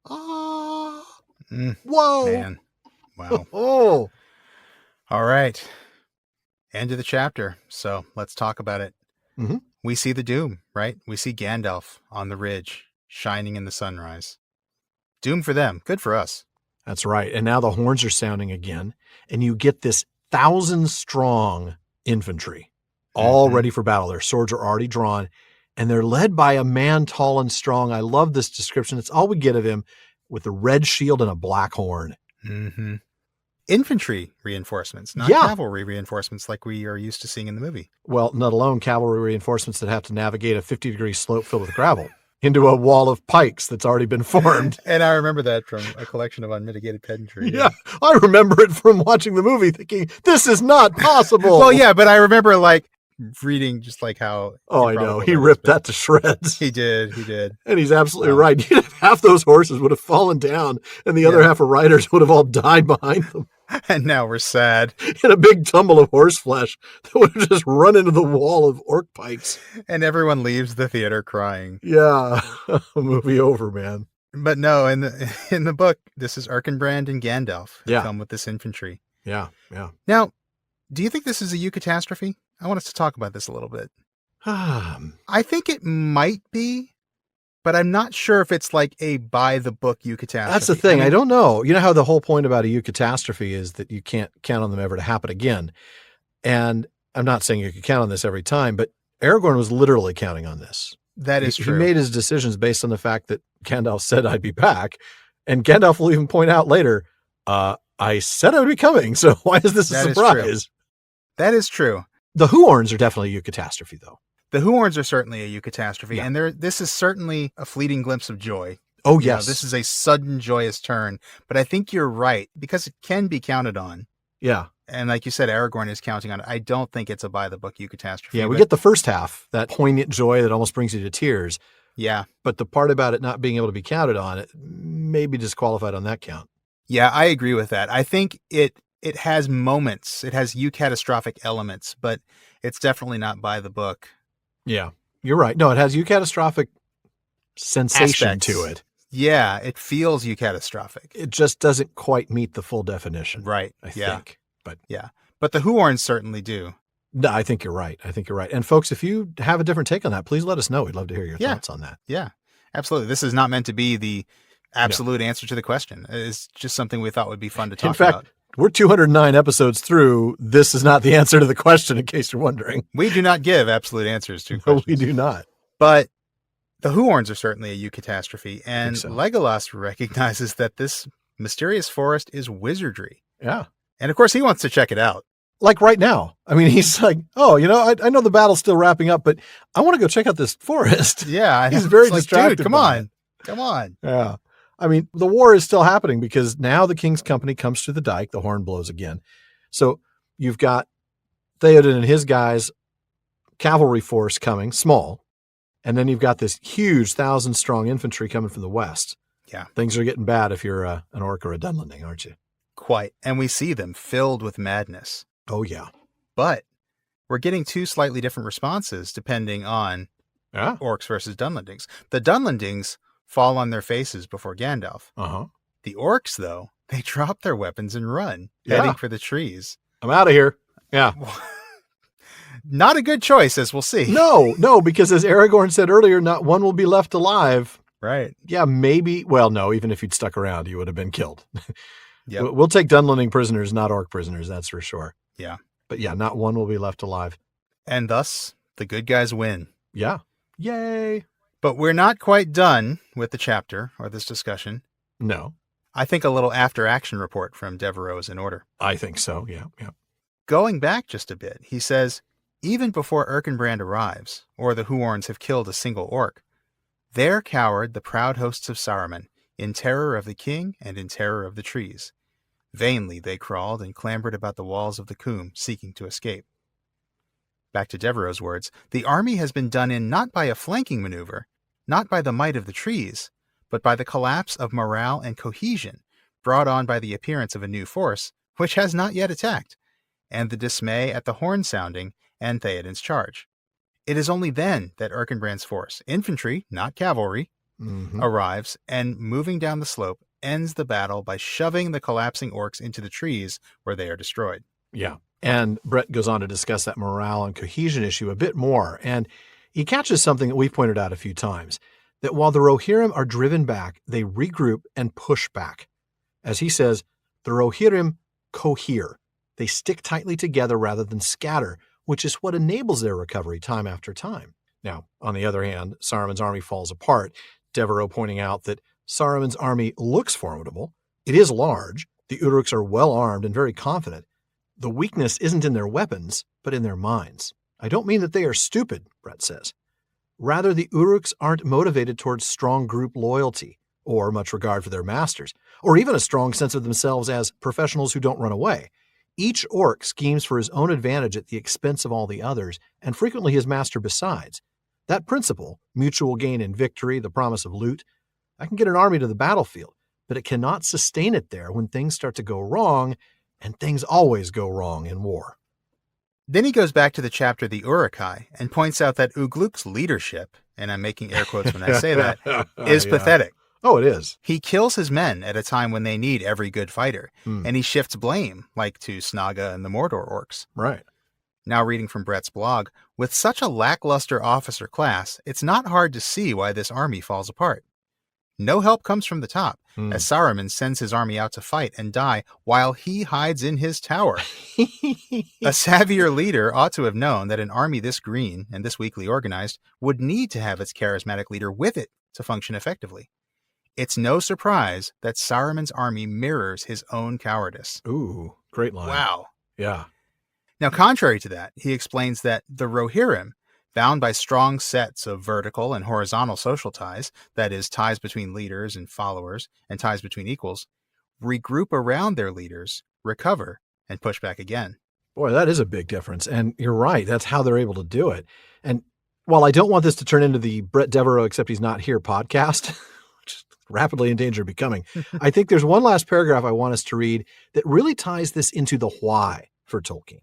Whoa! Man. Wow. Oh! All right. End of the chapter. So let's talk about it. Mm-hmm. We see the doom, right? We see Gandalf on the ridge, shining in the sunrise. Doom for them. Good for us. That's right. And now the horns are sounding again, and you get this 1,000-strong infantry, all ready for battle. Their swords are already drawn, and they're led by a man tall and strong. I love this description. It's all we get of him, with a red shield and a black horn. Mm-hmm. Infantry reinforcements, not cavalry reinforcements like we are used to seeing in the movie. Well, not alone cavalry reinforcements that have to navigate a 50-degree slope filled with gravel into a wall of pikes that's already been formed. And I remember that from a collection of unmitigated pedantry. Yeah, I remember it from watching the movie thinking, this is not possible. Well, yeah, but I remember like reading just like how... Oh, I know. He ripped that to shreds. He did. And he's absolutely right. Half those horses would have fallen down, and the other half of riders would have all died behind them. And now we're sad. In a big tumble of horse flesh that would have just run into the wall of orc pikes. And everyone leaves the theater crying. Yeah. Movie over, man. But no, in the book, this is Erkenbrand and Gandalf who come with this infantry. Yeah. Now, do you think this is a eucatastrophe? I want us to talk about this a little bit. I think it might be, but I'm not sure if it's like a by-the-book eucatastrophe. That's the thing. I don't know. You know how the whole point about a eucatastrophe is that you can't count on them ever to happen again. And I'm not saying you could count on this every time, but Aragorn was literally counting on this. That is true. He made his decisions based on the fact that Gandalf said I'd be back. And Gandalf will even point out later, I said I would be coming, so why is this a surprise? That is true. The Huorns are definitely a eucatastrophe, though. The Huorns are certainly a eucatastrophe, and this is certainly a fleeting glimpse of joy. Oh, yes. This is a sudden, joyous turn, but I think you're right, because it can be counted on. Yeah. And like you said, Aragorn is counting on it. I don't think it's a by-the-book eucatastrophe. Yeah, we get the first half, that poignant joy that almost brings you to tears. Yeah. But the part about it not being able to be counted on, it may be disqualified on that count. Yeah, I agree with that. I think it has moments. It has eucatastrophic elements, but it's definitely not by the book. Yeah, you're right. No, it has eucatastrophic sensation Aspects to it. Yeah, it feels eucatastrophic. It just doesn't quite meet the full definition. Right. I think. But But the Huorns certainly do. No, I think you're right. And folks, if you have a different take on that, please let us know. We'd love to hear your thoughts on that. Yeah, absolutely. This is not meant to be the absolute answer to the question. It's just something we thought would be fun to talk about. In fact, we're 209 episodes through. This is not the answer to the question, in case you're wondering. We do not give absolute answers to questions. No, we do not. But the Huorns are certainly a eucatastrophe, and Legolas recognizes that this mysterious forest is wizardry. Yeah. And of course, he wants to check it out. Like right now. I mean, he's like, oh, I know the battle's still wrapping up, but I want to go check out this forest. Yeah. He's very distracted. Dude, come on. Yeah. I mean, the war is still happening because now the king's company comes to the dike. The horn blows again. So you've got Théoden and his guys, cavalry force coming, small. And then you've got this huge 1,000-strong infantry coming from the west. Yeah. Things are getting bad if you're an orc or a Dunlending, aren't you? Quite. And we see them filled with madness. Oh, yeah. But we're getting two slightly different responses depending on orcs versus Dunlendings. The Dunlendings fall on their faces before Gandalf. Uh-huh. The orcs, though, they drop their weapons and run, heading for the trees. I'm out of here. Yeah. Not a good choice, as we'll see. No, because as Aragorn said earlier, not one will be left alive. Right. Yeah, maybe. Well, no, even if you'd stuck around, you would have been killed. Yep. We'll take Dunlending prisoners, not orc prisoners, that's for sure. Yeah. But yeah, not one will be left alive. And thus, the good guys win. Yeah. Yay. But we're not quite done with the chapter or this discussion. No. I think a little after-action report from Devereaux is in order. I think so, yeah. Going back just a bit, he says, even before Erkenbrand arrives, or the Huorns have killed a single orc, there cowered the proud hosts of Saruman, in terror of the king and in terror of the trees. Vainly they crawled and clambered about the walls of the Coombe, seeking to escape. Back to Devereaux's words, the army has been done in not by a flanking maneuver, not by the might of the trees, but by the collapse of morale and cohesion brought on by the appearance of a new force, which has not yet attacked, and the dismay at the horn sounding and Théoden's charge. It is only then that Erkenbrand's force, infantry, not cavalry, arrives and, moving down the slope, ends the battle by shoving the collapsing orcs into the trees where they are destroyed. Yeah. And Brett goes on to discuss that morale and cohesion issue a bit more. And he catches something that we've pointed out a few times, that while the Rohirrim are driven back, they regroup and push back. As he says, the Rohirrim cohere. They stick tightly together rather than scatter, which is what enables their recovery time after time. Now, on the other hand, Saruman's army falls apart, Devereaux pointing out that Saruman's army looks formidable. It is large. The Uruks are well armed and very confident. The weakness isn't in their weapons, but in their minds. I don't mean that they are stupid, Brett says. Rather, the Uruks aren't motivated towards strong group loyalty, or much regard for their masters, or even a strong sense of themselves as professionals who don't run away. Each orc schemes for his own advantage at the expense of all the others, and frequently his master besides. That principle, mutual gain in victory, the promise of loot, I can get an army to the battlefield, but it cannot sustain it there when things start to go wrong, and things always go wrong in war. Then he goes back to the chapter The Uruk-hai and points out that Ugluk's leadership, and I'm making air quotes when I say that, is pathetic. Oh, it is. He kills his men at a time when they need every good fighter, and he shifts blame, like to Snaga and the Mordor orcs. Right. Now reading from Brett's blog, with such a lackluster officer class, it's not hard to see why this army falls apart. No help comes from the top, as Saruman sends his army out to fight and die while he hides in his tower. A savvier leader ought to have known that an army this green and this weakly organized would need to have its charismatic leader with it to function effectively. It's no surprise that Saruman's army mirrors his own cowardice. Ooh, great line. Wow. Yeah. Now, contrary to that, he explains that the Rohirrim, bound by strong sets of vertical and horizontal social ties, that is, ties between leaders and followers and ties between equals, regroup around their leaders, recover, and push back again. Boy, that is a big difference. And you're right. That's how they're able to do it. And while I don't want this to turn into the Brett Devereaux, except he's not here podcast, which is rapidly in danger of becoming, I think there's one last paragraph I want us to read that really ties this into the why for Tolkien.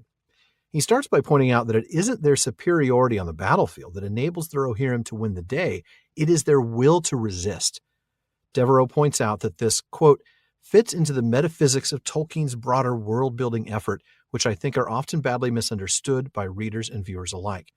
He starts by pointing out that it isn't their superiority on the battlefield that enables the Rohirrim to win the day. It is their will to resist. Devereaux points out that this, quote, fits into the metaphysics of Tolkien's broader world-building effort, which I think are often badly misunderstood by readers and viewers alike.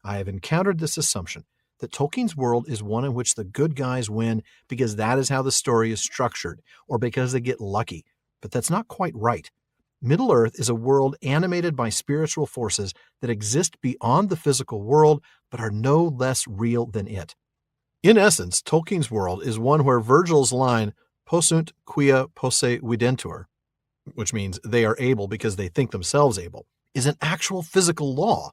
I have encountered this assumption that Tolkien's world is one in which the good guys win because that is how the story is structured, or because they get lucky. But that's not quite right. Middle-earth is a world animated by spiritual forces that exist beyond the physical world, but are no less real than it. In essence, Tolkien's world is one where Virgil's line, possunt quia posse videntur, which means they are able because they think themselves able, is an actual physical law.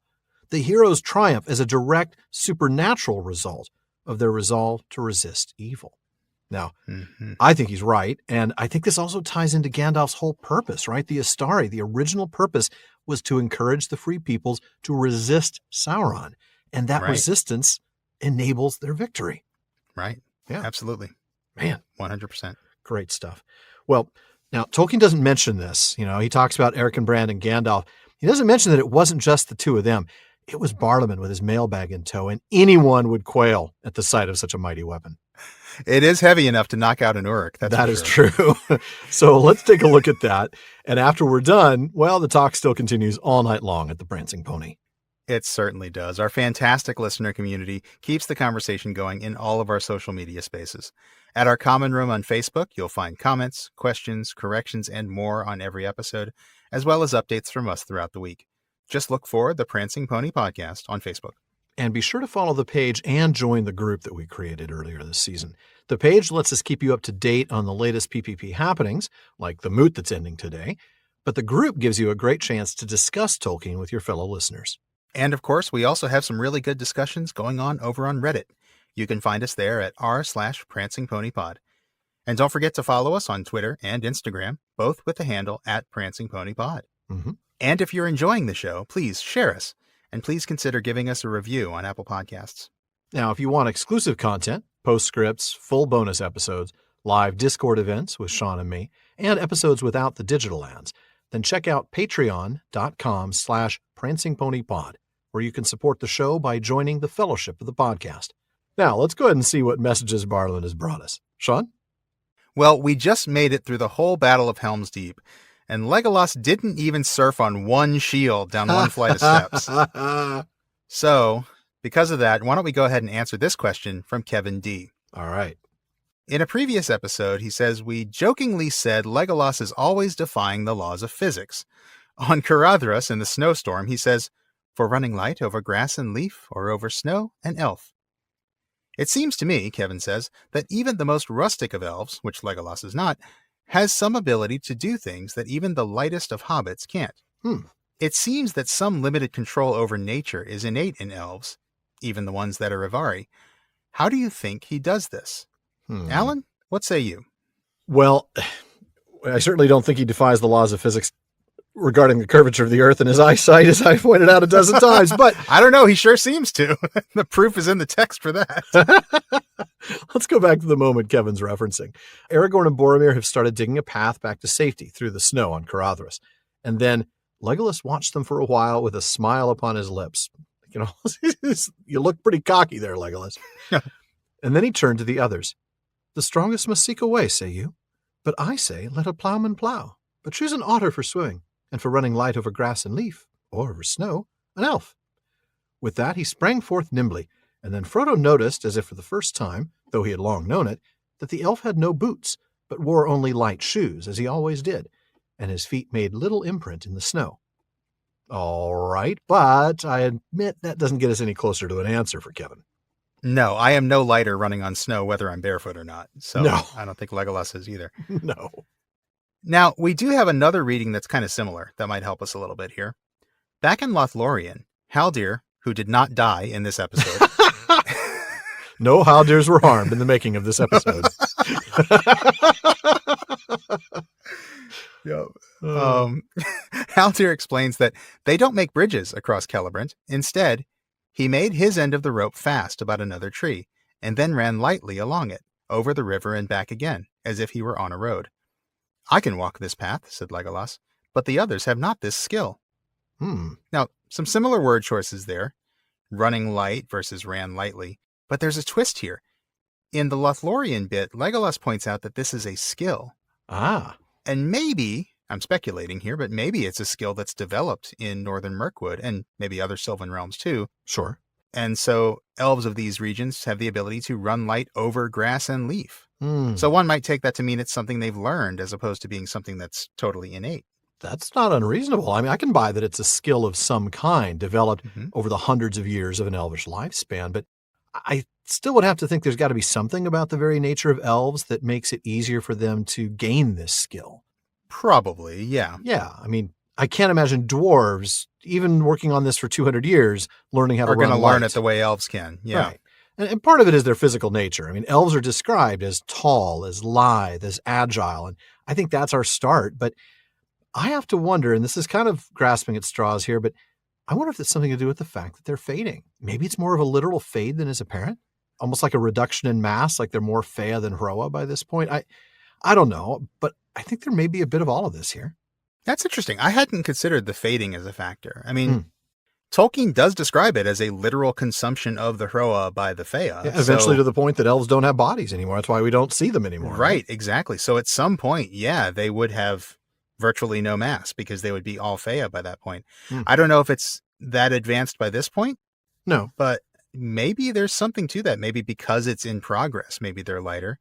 The hero's triumph is a direct supernatural result of their resolve to resist evil. Now, I think he's right, and I think this also ties into Gandalf's whole purpose, right? The Astari, the original purpose was to encourage the free peoples to resist Sauron, and that resistance enables their victory. Right. Yeah. Absolutely. Man. 100%. Great stuff. Well, Now, Tolkien doesn't mention this. He talks about Erkenbrand and Gandalf. He doesn't mention that it wasn't just the two of them. It was Barliman with his mailbag in tow, and anyone would quail at the sight of such a mighty weapon. It is heavy enough to knock out an Uruk. That is true. So let's take a look at that. And after we're done, well, the talk still continues all night long at the Prancing Pony. It certainly does. Our fantastic listener community keeps the conversation going in all of our social media spaces. At our common room on Facebook, you'll find comments, questions, corrections, and more on every episode, as well as updates from us throughout the week. Just look for the Prancing Pony Podcast on Facebook. And be sure to follow the page and join the group that we created earlier this season. The page lets us keep you up to date on the latest PPP happenings, like the moot that's ending today. But the group gives you a great chance to discuss Tolkien with your fellow listeners. And of course, we also have some really good discussions going on over on Reddit. You can find us there at r/PrancingPonyPod. And don't forget to follow us on Twitter and Instagram, both with the handle @PrancingPonyPod. Mm-hmm. And if you're enjoying the show, please share us. And please consider giving us a review on Apple Podcasts. Now, if you want exclusive content, postscripts, full bonus episodes, live Discord events with Sean and me, and episodes without the digital ads, then check out patreon.com/prancingponypod, where you can support the show by joining the fellowship of the podcast. Now, let's go ahead and see what messages Barliman has brought us. Sean? Well, we just made it through the whole Battle of Helm's Deep, and Legolas didn't even surf on one shield down one flight of steps. So, because of that, why don't we go ahead and answer this question from Kevin D. All right. In a previous episode, he says, we jokingly said Legolas is always defying the laws of physics. On Caradhras in the snowstorm, he says, for running light over grass and leaf or over snow, an elf. It seems to me, Kevin says, that even the most rustic of elves, which Legolas is not, has some ability to do things that even the lightest of hobbits can't. It seems that some limited control over nature is innate in elves, even the ones that are Ivari. How do you think he does this? Alan, what say you? Well, I certainly don't think he defies the laws of physics regarding the curvature of the earth and his eyesight, as I pointed out a dozen times, but I don't know. He sure seems to. The proof is in the text for that. Let's go back to the moment Kevin's referencing. Aragorn and Boromir have started digging a path back to safety through the snow on Caradhras. And then Legolas watched them for a while with a smile upon his lips. You look pretty cocky there, Legolas. And then he turned to the others. The strongest must seek a way, say you. But I say, let a plowman plow. But choose an otter for swimming, and for running light over grass and leaf, or over snow, an elf. With that he sprang forth nimbly, and then Frodo noticed, as if for the first time, though he had long known it, that the elf had no boots, but wore only light shoes, as he always did, and his feet made little imprint in the snow. All right, but I admit that doesn't get us any closer to an answer for Kevin. No, I am no lighter running on snow, whether I'm barefoot or not. So no. I don't think Legolas is either. No. Now, we do have another reading that's kind of similar that might help us a little bit here. Back in Lothlorien, Haldir, who did not die in this episode. No Haldirs were harmed in the making of this episode. Haldir explains that they don't make bridges across Celebrant. Instead, he made his end of the rope fast about another tree, and then ran lightly along it, over the river and back again, as if he were on a road. I can walk this path, said Legolas, but the others have not this skill. Now, some similar word choices there. Running light versus ran lightly. But there's a twist here. In the Lothlorien bit, Legolas points out that this is a skill. And maybe, I'm speculating here, but maybe it's a skill that's developed in Northern Mirkwood and maybe other Sylvan realms too. Sure. And so elves of these regions have the ability to run light over grass and leaf. So one might take that to mean it's something they've learned as opposed to being something that's totally innate. That's not unreasonable. I mean, I can buy that it's a skill of some kind developed over the hundreds of years of an elvish lifespan, but I still would have to think there's got to be something about the very nature of elves that makes it easier for them to gain this skill. Probably, yeah. Yeah, I mean, I can't imagine dwarves, even working on this for 200 years, learning how to run light. Are going to learn it the way elves can, yeah. Right. And part of it is their physical nature. I mean, elves are described as tall, as lithe, as agile, and I think that's our start. But I have to wonder, and this is kind of grasping at straws here, but I wonder if it's something to do with the fact that they're fading. Maybe it's more of a literal fade than is apparent, almost like a reduction in mass, like they're more Fea than Hroa by this point. I don't know, but I think there may be a bit of all of this here. That's interesting. I hadn't considered the fading as a factor. I mean, Tolkien does describe it as a literal consumption of the Hroa by the Fëa. Yeah, eventually to the point that elves don't have bodies anymore. That's why we don't see them anymore. Right, exactly. So at some point, yeah, they would have virtually no mass because they would be all Fëa by that point. I don't know if it's that advanced by this point. No. But maybe there's something to that. Maybe because it's in progress, maybe they're lighter.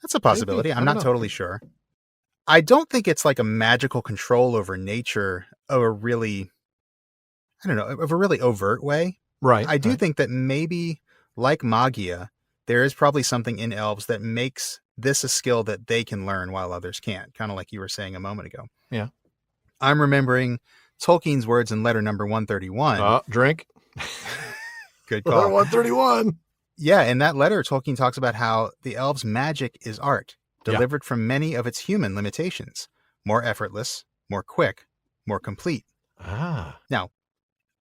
That's a possibility. I'm not totally sure. I don't think it's like a magical control over nature of a really, of a really overt way. Right. I do think that maybe, like Magia, there is probably something in elves that makes this a skill that they can learn while others can't, kind of like you were saying a moment ago. Yeah. I'm remembering Tolkien's words in letter number 131. Drink. Good call. Letter 131. Yeah, in that letter, Tolkien talks about how the elves' magic is art, delivered from many of its human limitations. More effortless, more quick, more complete. Now,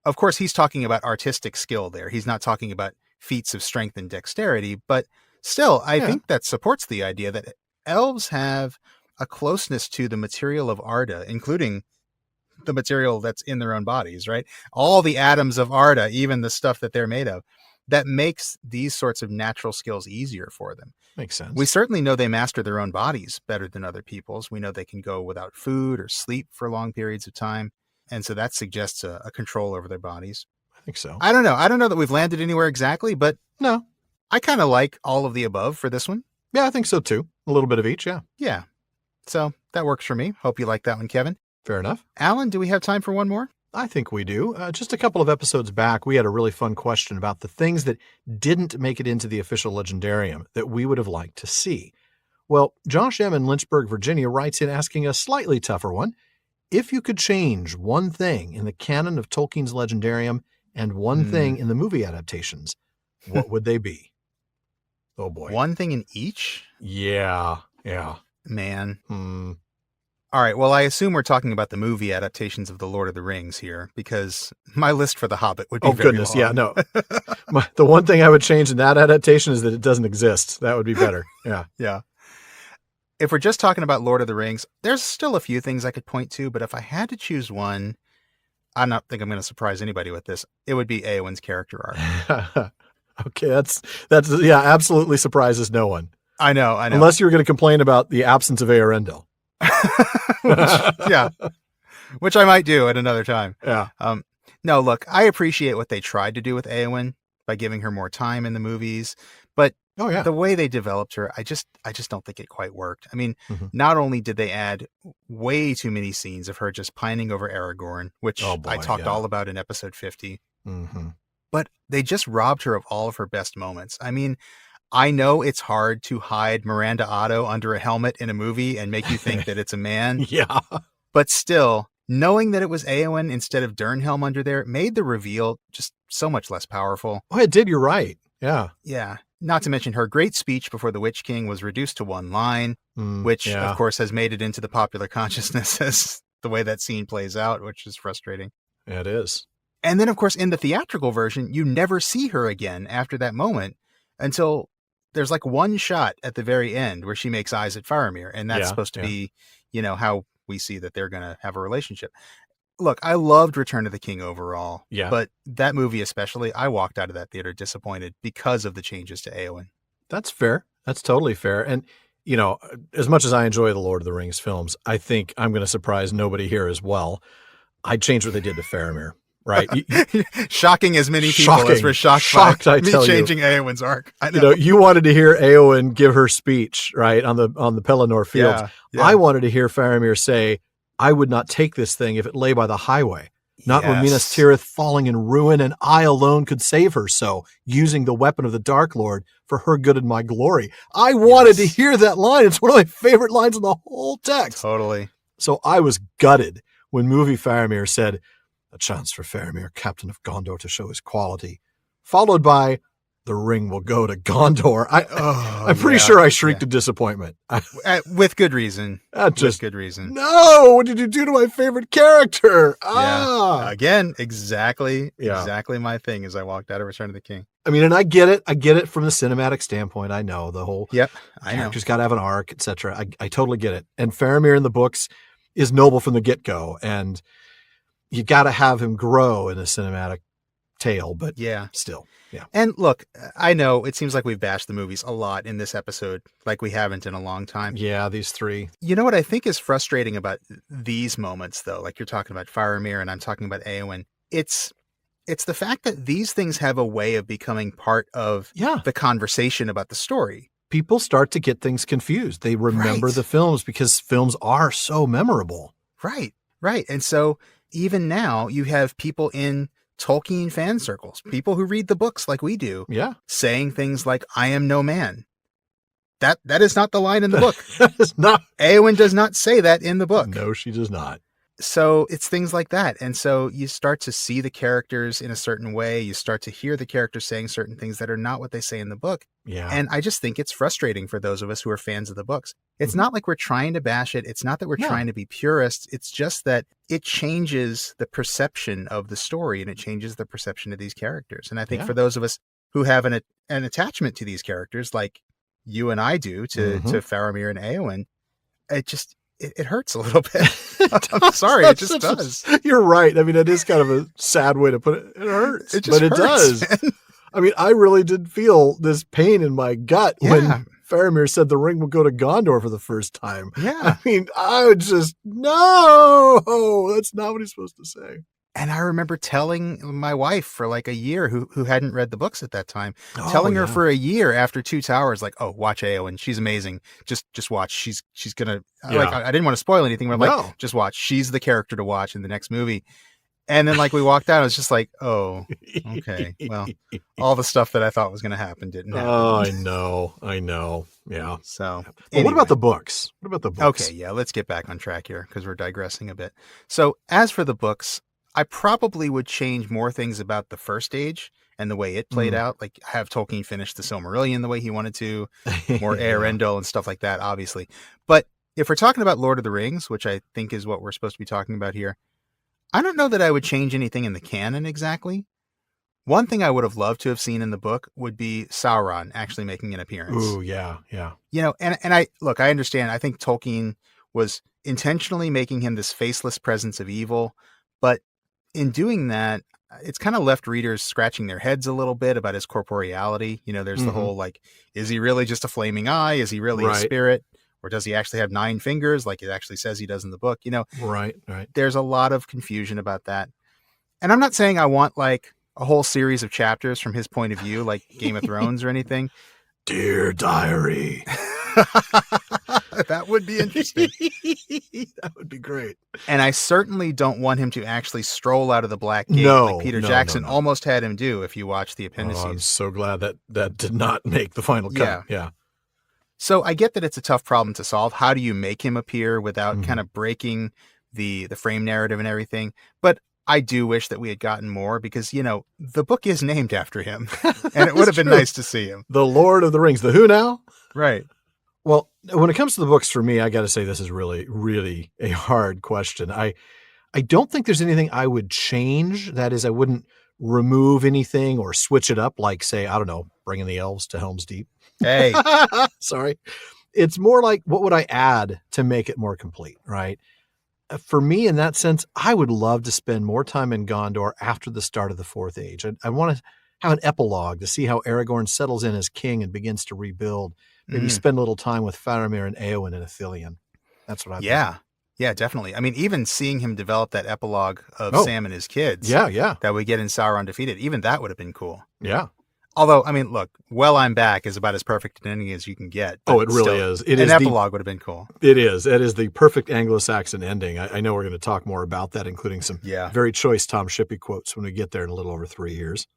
of course, he's talking about artistic skill there. He's not talking about feats of strength and dexterity, but still, I think that supports the idea that elves have a closeness to the material of Arda, including the material that's in their own bodies, right? All the atoms of Arda, even the stuff that they're made of, that makes these sorts of natural skills easier for them. Makes sense. We certainly know they master their own bodies better than other people's. We know they can go without food or sleep for long periods of time. And so that suggests a control over their bodies. I think so. I don't know. I don't know that we've landed anywhere exactly, but no, I kind of like all of the above for this one. Yeah, I think so too. A little bit of each. Yeah. Yeah. So that works for me. Hope you like that one, Kevin. Fair enough. Alan, do we have time for one more? I think we do. Just a couple of episodes back, we had a really fun question about the things that didn't make it into the official legendarium that we would have liked to see. Well, Josh M. in Lynchburg, Virginia writes in asking a slightly tougher one. If you could change one thing in the canon of Tolkien's legendarium and one thing in the movie adaptations, what would they be? Oh boy. One thing in each? Yeah. Yeah. Man. All right. Well, I assume we're talking about the movie adaptations of The Lord of the Rings here, because my list for The Hobbit would be very long. Yeah, no. The one thing I would change in that adaptation is that it doesn't exist. That would be better. Yeah. Yeah. If we're just talking about Lord of the Rings, there's still a few things I could point to, but if I had to choose one, I don't think I'm going to surprise anybody with this. It would be Éowyn's character arc. Okay, that's absolutely surprises no one. I know. Unless you were going to complain about the absence of Eärendil. Which I might do at another time. Yeah. No, look, I appreciate what they tried to do with Éowyn by giving her more time in the movies, but the way they developed her, I just don't think it quite worked. I mean, not only did they add way too many scenes of her just pining over Aragorn, which I talked all about in episode 50, but they just robbed her of all of her best moments. I mean, I know it's hard to hide Miranda Otto under a helmet in a movie and make you think that it's a man. Yeah. But still, knowing that it was Éowyn instead of Dernhelm under there made the reveal just so much less powerful. Oh, it did. You're right. Yeah. Yeah. Not to mention her great speech before the Witch King was reduced to one line, which, of course, has made it into the popular consciousness as the way that scene plays out, which is frustrating. Yeah, it is. And then, of course, in the theatrical version, you never see her again after that moment until there's like one shot at the very end where she makes eyes at Faramir. And that's supposed to be, how we see that they're going to have a relationship. Look, I loved Return of the King overall. Yeah. But that movie especially, I walked out of that theater disappointed because of the changes to Éowyn. That's fair. That's totally fair. And, as much as I enjoy the Lord of the Rings films, I think I'm going to surprise nobody here as well. I'd change what they did to Faramir. Right. Shocking as many people as were shocked by me changing Éowyn's arc. I know. You wanted to hear Éowyn give her speech, right, on the Pelennor fields. Yeah. I wanted to hear Faramir say, I would not take this thing if it lay by the highway. Not were Minas Tirith falling in ruin, and I alone could save her so, using the weapon of the Dark Lord for her good and my glory. I wanted to hear that line. It's one of my favorite lines in the whole text. Totally. So I was gutted when movie Faramir said, a chance for Faramir, captain of Gondor, to show his quality, followed by, the ring will go to Gondor. I'm pretty sure I shrieked in disappointment. With good reason. With good reason. No, what did you do to my favorite character? Yeah. Again, exactly my thing as I walked out of Return of the King. I mean, and I get it from the cinematic standpoint. I know the whole character's got to have an arc, etc. I totally get it. And Faramir in the books is noble from the get-go, and you got to have him grow in a cinematic tale, but still. Yeah. And look, I know it seems like we've bashed the movies a lot in this episode, like we haven't in a long time. Yeah, these three. You know what I think is frustrating about these moments, though? Like you're talking about Faramir and I'm talking about Éowyn. It's the fact that these things have a way of becoming part of the conversation about the story. People start to get things confused. They remember the films because films are so memorable. Right. And so even now you have people in Tolkien fan circles, people who read the books like we do, saying things like, I am no man. That is not the line in the book. That is not. Éowyn does not say that in the book. No, she does not. So it's things like that. And so you start to see the characters in a certain way. You start to hear the characters saying certain things that are not what they say in the book. Yeah. And I just think it's frustrating for those of us who are fans of the books. It's not like we're trying to bash it. It's not that we're trying to be purists. It's just that it changes the perception of the story and it changes the perception of these characters. And I think for those of us who have an attachment to these characters, like you and I do to Faramir and Éowyn, it hurts a little bit. I'm sorry, it just does. You're right. I mean, it is kind of a sad way to put it. It hurts, but it does. Man. I mean, I really did feel this pain in my gut when Faramir said the ring will go to Gondor for the first time. Yeah. I mean, I would just, no, that's not what he's supposed to say. And I remember telling my wife for like a year who hadn't read the books at that time, telling her for a year after Two Towers, like, oh, watch Éowyn. She's amazing. Just watch. She's going to, like, I didn't want to spoil anything, but I'm like, just watch. She's the character to watch in the next movie. And then like we walked out, I was just like, oh, okay. Well, all the stuff that I thought was going to happen didn't happen. Oh, I know. Yeah. So anyway. What about the books? Okay. Yeah. Let's get back on track here because we're digressing a bit. So as for the books, I probably would change more things about the first age and the way it played out. Like have Tolkien finish the Silmarillion the way he wanted to, more Eärendil and stuff like that, obviously. But if we're talking about Lord of the Rings, which I think is what we're supposed to be talking about here, I don't know that I would change anything in the canon exactly. One thing I would have loved to have seen in the book would be Sauron actually making an appearance. Ooh, yeah. You know, and I understand. I think Tolkien was intentionally making him this faceless presence of evil, but in doing that, it's kind of left readers scratching their heads a little bit about his corporeality. You know, there's the whole, like, is he really just a flaming eye? Is he really a spirit? Or does he actually have 9 fingers like it actually says he does in the book? You know, right. There's a lot of confusion about that. And I'm not saying I want like a whole series of chapters from his point of view, like Game of Thrones or anything. Dear Diary. That would be interesting. That would be great. And I certainly don't want him to actually stroll out of the Black Gate like Peter Jackson almost had him do if you watch the appendices. Oh, I'm so glad that did not make the final cut. Yeah. So I get that it's a tough problem to solve. How do you make him appear without kind of breaking the frame narrative and everything? But I do wish that we had gotten more because, you know, the book is named after him and it would have been nice to see him. The Lord of the Rings. The who now? Right. Well, when it comes to the books, for me, I got to say this is really, really a hard question. I don't think there's anything I would change. That is, I wouldn't remove anything or switch it up, like, say, I don't know, bringing the elves to Helm's Deep. Hey. Sorry. It's more like, what would I add to make it more complete, right? For me, in that sense, I would love to spend more time in Gondor after the start of the Fourth Age. I want to have an epilogue to see how Aragorn settles in as king and begins to rebuild. Maybe spend a little time with Faramir and Éowyn and Ithilien. That's what I think. Yeah, definitely. I mean, even seeing him develop that epilogue of Sam and his kids. Yeah. That we get in Sauron Defeated. Even that would have been cool. Yeah. Although, I mean, look, Well, I'm Back is about as perfect an ending as you can get. Oh, it really is. An epilogue would have been cool. It is. It is the perfect Anglo-Saxon ending. I know we're going to talk more about that, including some very choice Tom Shippey quotes when we get there in a little over 3 years.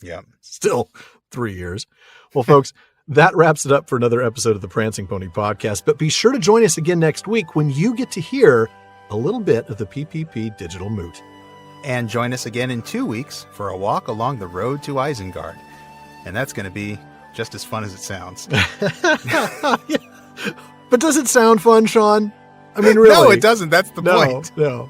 Yeah. Still 3 years. Well, folks, that wraps it up for another episode of the Prancing Pony Podcast. But be sure to join us again next week when you get to hear a little bit of the PPP Digital Moot. And join us again in 2 weeks for a walk along the road to Isengard. And that's going to be just as fun as it sounds. Yeah. But does it sound fun, Sean? I mean, really? No, it doesn't. That's the point. No.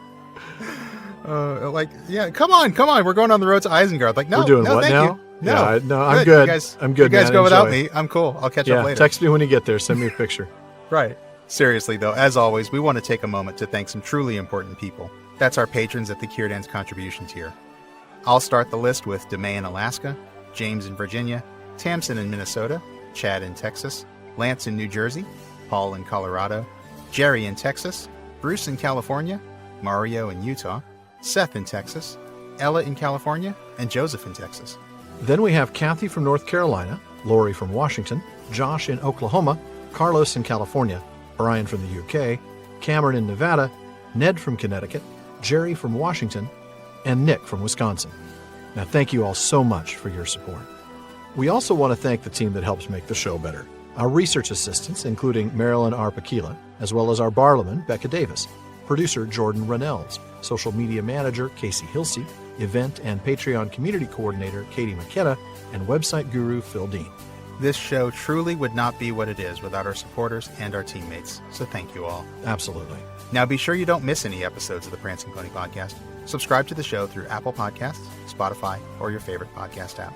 Come on. We're going on the road to Isengard. Like, no, we're doing no, what thank now? you. No, Yeah, I'm good. I'm good. You guys man. go without Enjoy. me. I'm cool. I'll catch up later. Text me when you get there. Send me a picture. Right. Seriously, though, as always, we want to take a moment to thank some truly important people. That's our patrons at the Círdan's contribution tier. I'll start the list with DeMay in Alaska, James in Virginia, Tamsin in Minnesota, Chad in Texas, Lance in New Jersey, Paul in Colorado, Jerry in Texas, Bruce in California, Mario in Utah, Seth in Texas, Ella in California, and Joseph in Texas. Then we have Kathy from North Carolina, Lori from Washington, Josh in Oklahoma, Carlos in California, Brian from the UK, Cameron in Nevada, Ned from Connecticut, Jerry from Washington, and Nick from Wisconsin. Now, thank you all so much for your support. We also want to thank the team that helps make the show better. Our research assistants, including Marilyn R. Paquila, as well as our barlowman, Becca Davis, producer Jordan Reynolds, social media manager Casey Hilsey, event and Patreon community coordinator Katie McKenna, and website guru Phil Dean. This show truly would not be what it is without our supporters and our teammates, so thank you all. Absolutely. Now be sure you don't miss any episodes of the Prancing Pony Podcast. Subscribe to the show through Apple Podcasts, Spotify, or your favorite podcast app.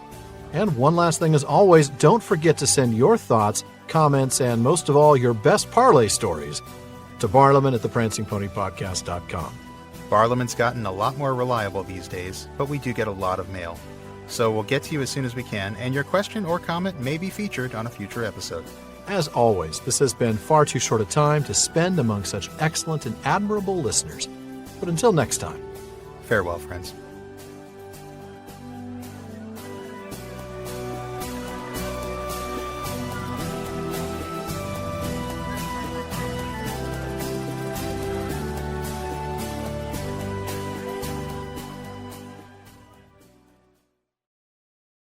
And one last thing, as always, don't forget to send your thoughts, comments, and most of all, your best parlay stories to Barlaman at theprancingponypodcast.com. Barlaman's gotten a lot more reliable these days, but we do get a lot of mail. So we'll get to you as soon as we can, and your question or comment may be featured on a future episode. As always, this has been far too short a time to spend among such excellent and admirable listeners. But until next time, Farewell, friends.